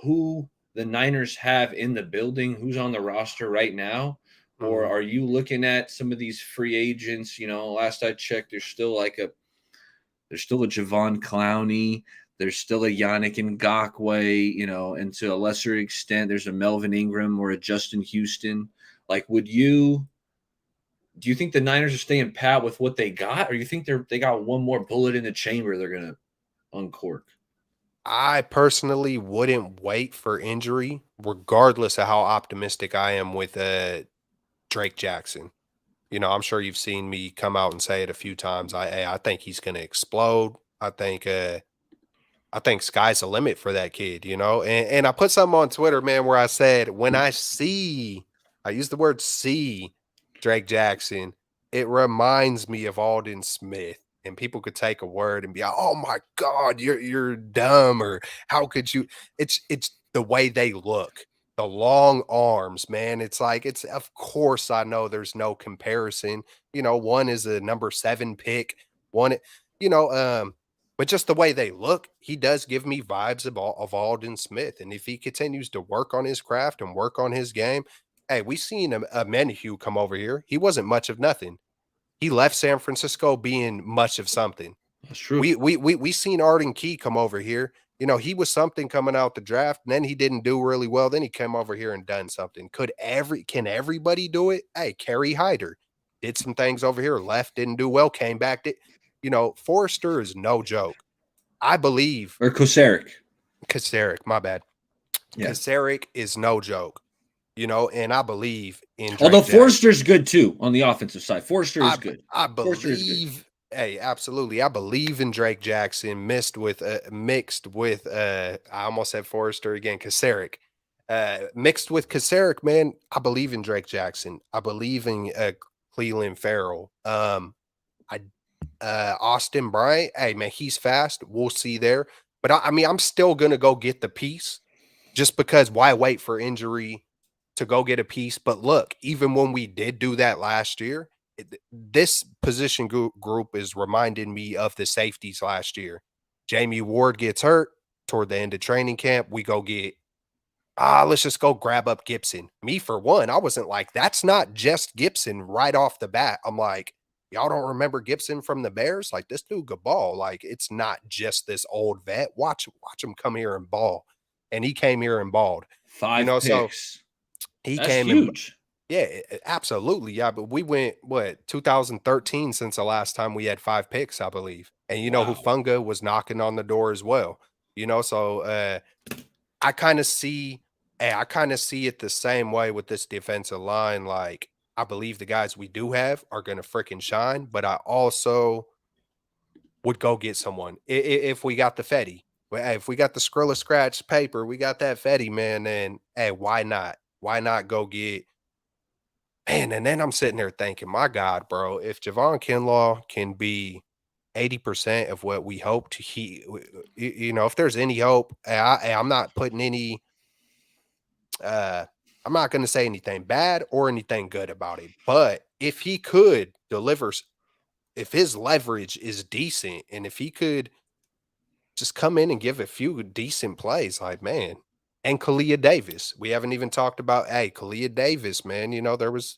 who the Niners have in the building, who's on the roster right now? Or Mhm. are you looking at some of these free agents? Last I checked, there's still a Javon Clowney, there's still a Yannick Ngakwe, and to a lesser extent, there's a Melvin Ingram or a Justin Houston. Like, do you think the Niners are staying pat with what they got, or you think they got one more bullet in the chamber they're gonna uncork? I personally wouldn't wait for injury, regardless of how optimistic I am with Drake Jackson. I'm sure you've seen me come out and say it a few times. I think he's going to explode. I think sky's the limit for that kid, And I put something on Twitter, man, where I said when I use the word see Drake Jackson, it reminds me of Alden Smith. And people could take a word and be like, "Oh my God, you're dumb," or "How could you?" It's the way they look, the long arms, man. It's like of course I know there's no comparison. One is a number 7 pick, one, you know, um, but just the way they look, he does give me vibes of Alden Smith. And if he continues to work on his craft and work on his game, hey, we seen a Menahue come over here. He wasn't much of nothing. He left San Francisco being much of something. That's true. We seen Arden Key come over here. He was something coming out the draft, and then he didn't do really well. Then he came over here and done something. Can everybody do it? Hey, Kerry Hyder. did some things over here, left, didn't do well, came back. Forrester is no joke. I believe Or Kosaric. Kasarik, my bad. Yeah. Kasarik is no joke, and I believe in Although Drake Jackson. Forrester's good too on the offensive side. Forrester is I good. I Forrester is good. believe, hey, absolutely. I believe in Drake Jackson mixed with I almost said Forrester again, Kasarik. Mixed with Kasarik, man, I believe in Drake Jackson. I believe in Cleveland Farrell. I Austin Bryant, hey man, he's fast. We'll see there. But I mean, I'm still gonna go get the piece just because why wait for injury to go get a piece? But look, even when we did do that last year, this position group is reminding me of the safeties last year. Jamie Ward gets hurt toward the end of training camp. We go get let's just go grab up Gibson. Me, for one, I wasn't like, that's not just Gibson right off the bat. I'm like, y'all don't remember Gibson from the Bears? Like, this dude could ball. Like, it's not just this old vet. Watch him come here and ball. And he came here and balled. Five So picks. he That's came and huge. yeah, absolutely. Yeah, but we went 2013 since the last time we had 5 picks, I believe. And Wow. Hufunga was knocking on the door as well. So I kind of see I kind of see it the same way with this defensive line. Like, I believe the guys we do have are going to freaking shine, but I also would go get someone if we got the Fetty. Well, hey, if we got the Skrilla scratch paper, we got that Fetty, man. Then hey, why not? Why not go get man? And then I'm sitting there thinking, my God, bro, if Javon Kinlaw can be 80% of what we hoped, if there's any hope, I'm not putting any I'm not going to say anything bad or anything good about it, but if he could deliver, if his leverage is decent, and if he could just come in and give a few decent plays, like, man, and Kalia Davis, we haven't even talked about, hey, Kalia Davis, man, there was,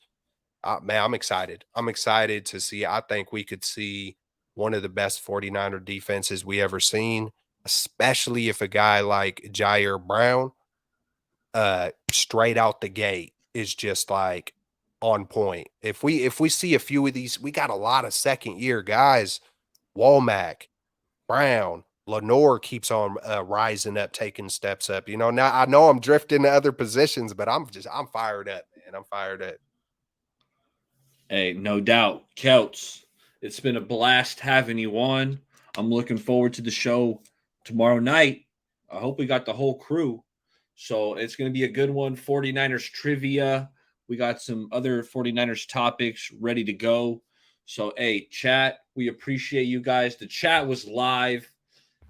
man, I'm excited. I'm excited to see. I think we could see one of the best 49er defenses we ever seen, especially if a guy like Jair Brown straight out the gate is just like on point. If we see a few of these, we got a lot of second year guys. Womack, Brown, Lenore keeps on rising up, taking steps up. Now I know I'm drifting to other positions, but I'm fired up, man. I'm fired up. Hey, no doubt. Keltz, it's been a blast having you on. I'm looking forward to the show tomorrow night. I hope we got the whole crew. So it's going to be a good one. 49ers trivia. We got some other 49ers topics ready to go. So, hey, chat, we appreciate you guys. The chat was live.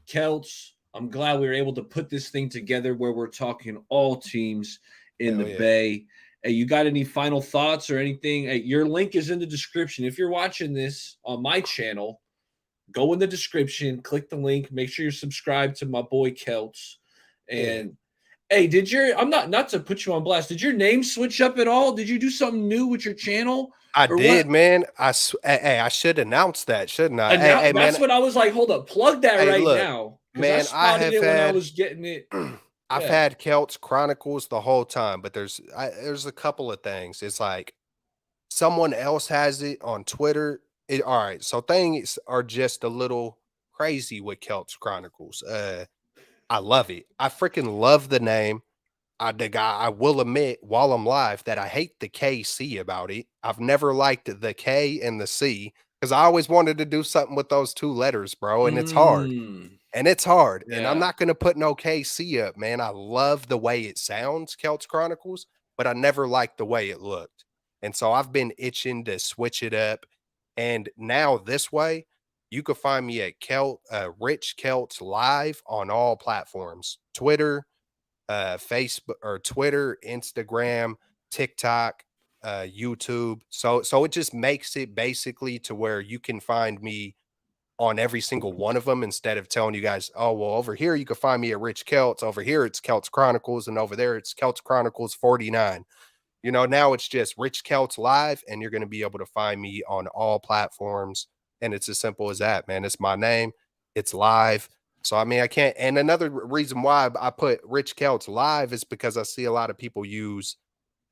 Keltz, I'm glad we were able to put this thing together where we're talking all teams in the Hell yeah. Bay. Hey, you got any final thoughts or anything? Hey, your link is in the description. If you're watching this on my channel, go in the description, click the link, make sure you're subscribed to my boy Keltz. And hey, I'm not to put you on blast. Did your name switch up at all? Did you do something new with your channel? I Or did, what? man. Hey, I should announce that, shouldn't I? And now Hey, man. that's what I was like, hold up, plug that Hey, right look, now. Because I man. I spotted have it when I had was getting it. I've Yeah. had Keltz Chronicles the whole time, but there's a couple of things. It's like someone else has it on Twitter. All right, so things are just a little crazy with Keltz Chronicles. I love it. I freaking love the name. I will admit while I'm live that I hate the KC about it. I've never liked the K and the C because I always wanted to do something with those 2 letters, bro, and it's hard. Mm, And it's hard, and I'm yeah. not gonna put no KC up, man. I love the way it sounds, Celts Chronicles, but I never liked the way it looked. And so I've been itching to switch it up. And now this way, you can find me at Rich Celts Live on all platforms: Twitter, Facebook, or Twitter, Instagram, TikTok, YouTube. So it just makes it basically to where you can find me on every single one of them, instead of telling you guys, oh, well, over here you can find me at Rich Celts, over here it's Celts Chronicles, and over there it's Celts Chronicles 49. Now it's just Rich Celts Live, and you're going to be able to find me on all platforms. And it's as simple as that, man. It's my name, it's live. So, I mean, I can't. And another reason why I put Rich Celts Live is because I see a lot of people use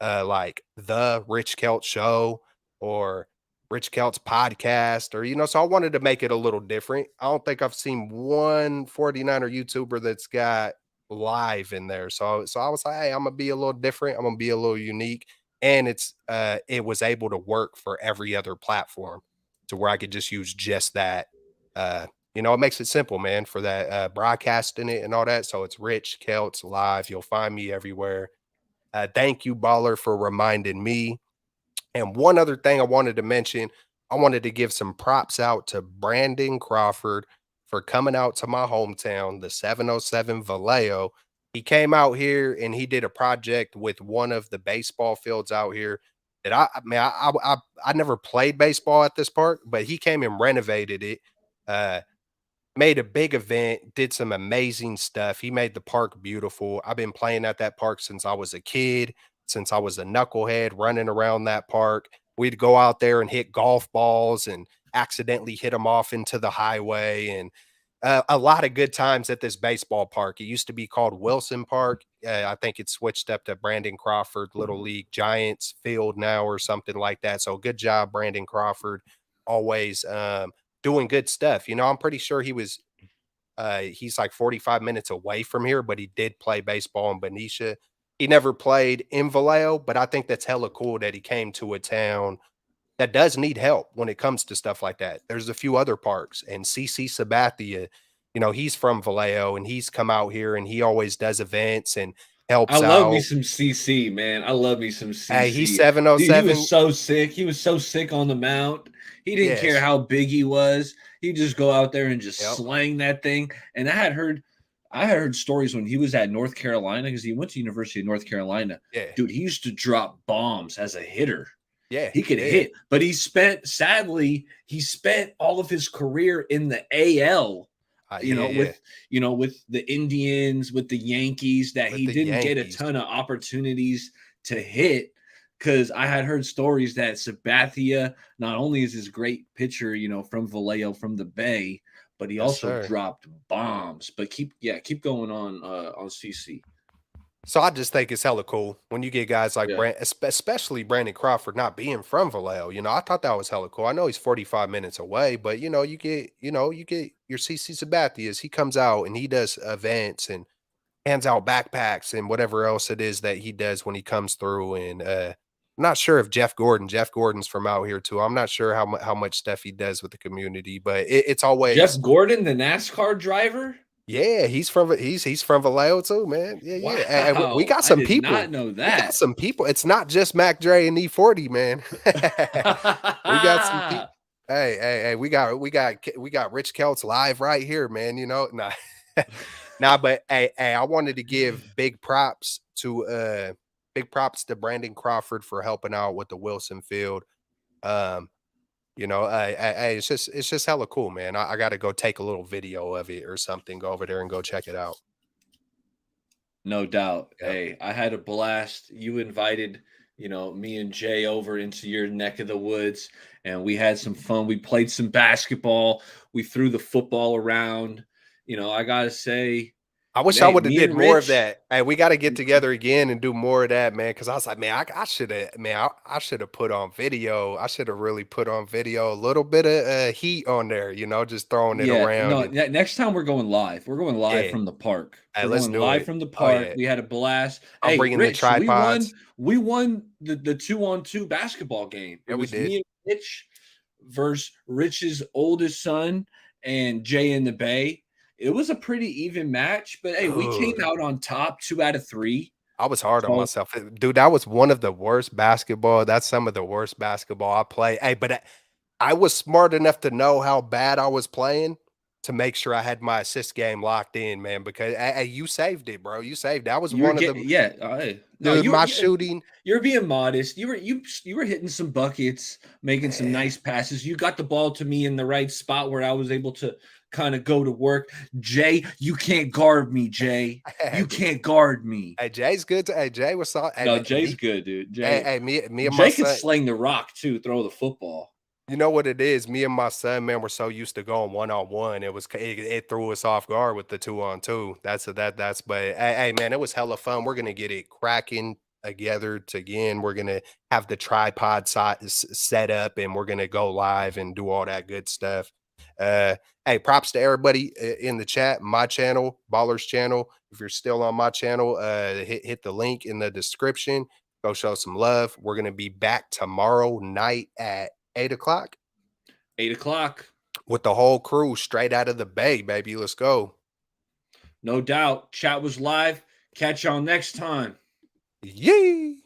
like the Rich Celts Show, or Rich Keltz podcast, or, so I wanted to make it a little different. I don't think I've seen one 49er YouTuber that's got live in there. So I was like, hey, I'm gonna be a little different. I'm gonna be a little unique. And it was able to work for every other platform to where I could just use just that. Uh, it makes it simple, man, for that broadcasting it and all that. So it's Rich Keltz live. You'll find me everywhere. Thank you, Baller, for reminding me. And one other thing I wanted to mention, I wanted to give some props out to Brandon Crawford for coming out to my hometown, the 707 Vallejo. He came out here and he did a project with one of the baseball fields out here that I never played baseball at this park, but he came and renovated it. Uh, Made a big event, did some amazing stuff. He made the park beautiful. I've been playing at that park since I was a kid, since I was a knucklehead running around that park. We'd go out there and hit golf balls and accidentally hit them off into the highway, and a lot of good times at this baseball park. It used to be called Wilson Park. I think it's switched up to Brandon Crawford Little League Giants Field now or something like that. So good job, Brandon Crawford. Always doing good stuff. I'm pretty sure he's like 45 minutes away from here, but he did play baseball in Benicia. He never played in Vallejo, but I think that's hella cool that he came to a town that does need help when it comes to stuff like that. There's a few other parks, and CC Sabathia, he's from Vallejo and he's come out here and he always does events and I helps love me out. some CC, man. I love me some Hey, he's CC. He was 707. so sick. He was so sick on the mount. He didn't care Yes. how big he was. He'd just go out there and just Yep. slang that thing. And I had heard stories when he was at North Carolina because he went to University of North Carolina. Yeah. Dude, he used to drop bombs as a hitter. Yeah, He he could did. hit, but sadly, he spent all of his career in the AL, Yeah, yeah. with the Indians, with the Yankees, that With he the didn't get a Yankees. ton of opportunities to hit. Because I had heard stories that Sabathia not only is this great pitcher, from Vallejo, from the Bay, but he Yes, also sir. dropped bombs. But keep going on CC. So I just think it's hella cool when you get guys like Yeah. Especially Brandon Crawford not being from Vallejo. I thought that was hella cool. I know he's 45 minutes away, but you get your CC Sabathias. He comes out and he does events and hands out backpacks and whatever else it is that he does when he comes through. And I'm not sure if Jeff Gordon's from out here too. I'm not sure how much stuff he does with the community, but it's Jeff always. Gordon, the NASCAR driver. Yeah, he's from Vallejo too, man. Yeah, yeah. And we Wow, got I some did not people. know We got that. some people. It's not just Mac Dre and E40, man. We got some people. Hey, we got Rich Keltz live right here, man. Nah. Nah, but hey, I wanted to give big props to Brandon Crawford for helping out with the Wilson Field. Um, it's just hella cool, man. I got to go take a little video of it or something. Go over there and go check it out. No doubt. Yep. Hey, I had a blast. You invited, me and Jay over into your neck of the woods, and we had some fun. We played some basketball. We threw the football around. I gotta say, I wish I hey, would have me did and more of Rich. that. Hey, we got to get together again and do more of that, man. Because I was like, man, I should have, man, I should have put on video. I should have really put on video a little bit of heat on there, just throwing it Yeah, around no. and Next time we're going live. We're going live yeah. from the park. Hey, We're let's going do live it. from the Oh park. yeah, We had a blast. I'm Hey, bringing the Rich, we won. tripods. We won the 2-on-2 basketball game. It Yeah, we was did. me and Rich versus Rich's oldest son and Jay in the Bay. It was a pretty even match, but hey, we came Dude, out on top 2 out of 3. I was hard on So myself. Dude, that was one of the worst basketball. That's some of the worst basketball I play. Hey, but I was smart enough to know how bad I was playing to make sure I had my assist game locked in, man, because hey, you saved it, bro. You saved it. That was you were one of getting, the yeah. No, dude, you were. my shooting. You're being modest. You were hitting some buckets, making some Man, nice passes. You got the ball to me in the right spot where I was able to kind of go to work. Jay, you can't guard me, Jay. You can't guard me. hey, Jay's good. Hey, Jay was solid. Hey, No, Jay's good, dude. Jay me and my Jay could son. sling the rock too, throw the football. You know what it is? Me and my son, man, we're so used to going 1-on-1. It threw us off guard with the 2-on-2. That's. But hey, man, it was hella fun. We're gonna get it cracking together again. We're gonna have the tripod set up, and we're gonna go live and do all that good stuff. Hey, props to everybody in the chat. My channel, Ballers channel. If you're still on my channel, hit the link in the description. Go show some love. We're gonna be back tomorrow night at 8 o'clock. 8 o'clock. With the whole crew straight out of the Bay, baby. Let's go. No doubt. Chat was live. Catch y'all next time. Yay!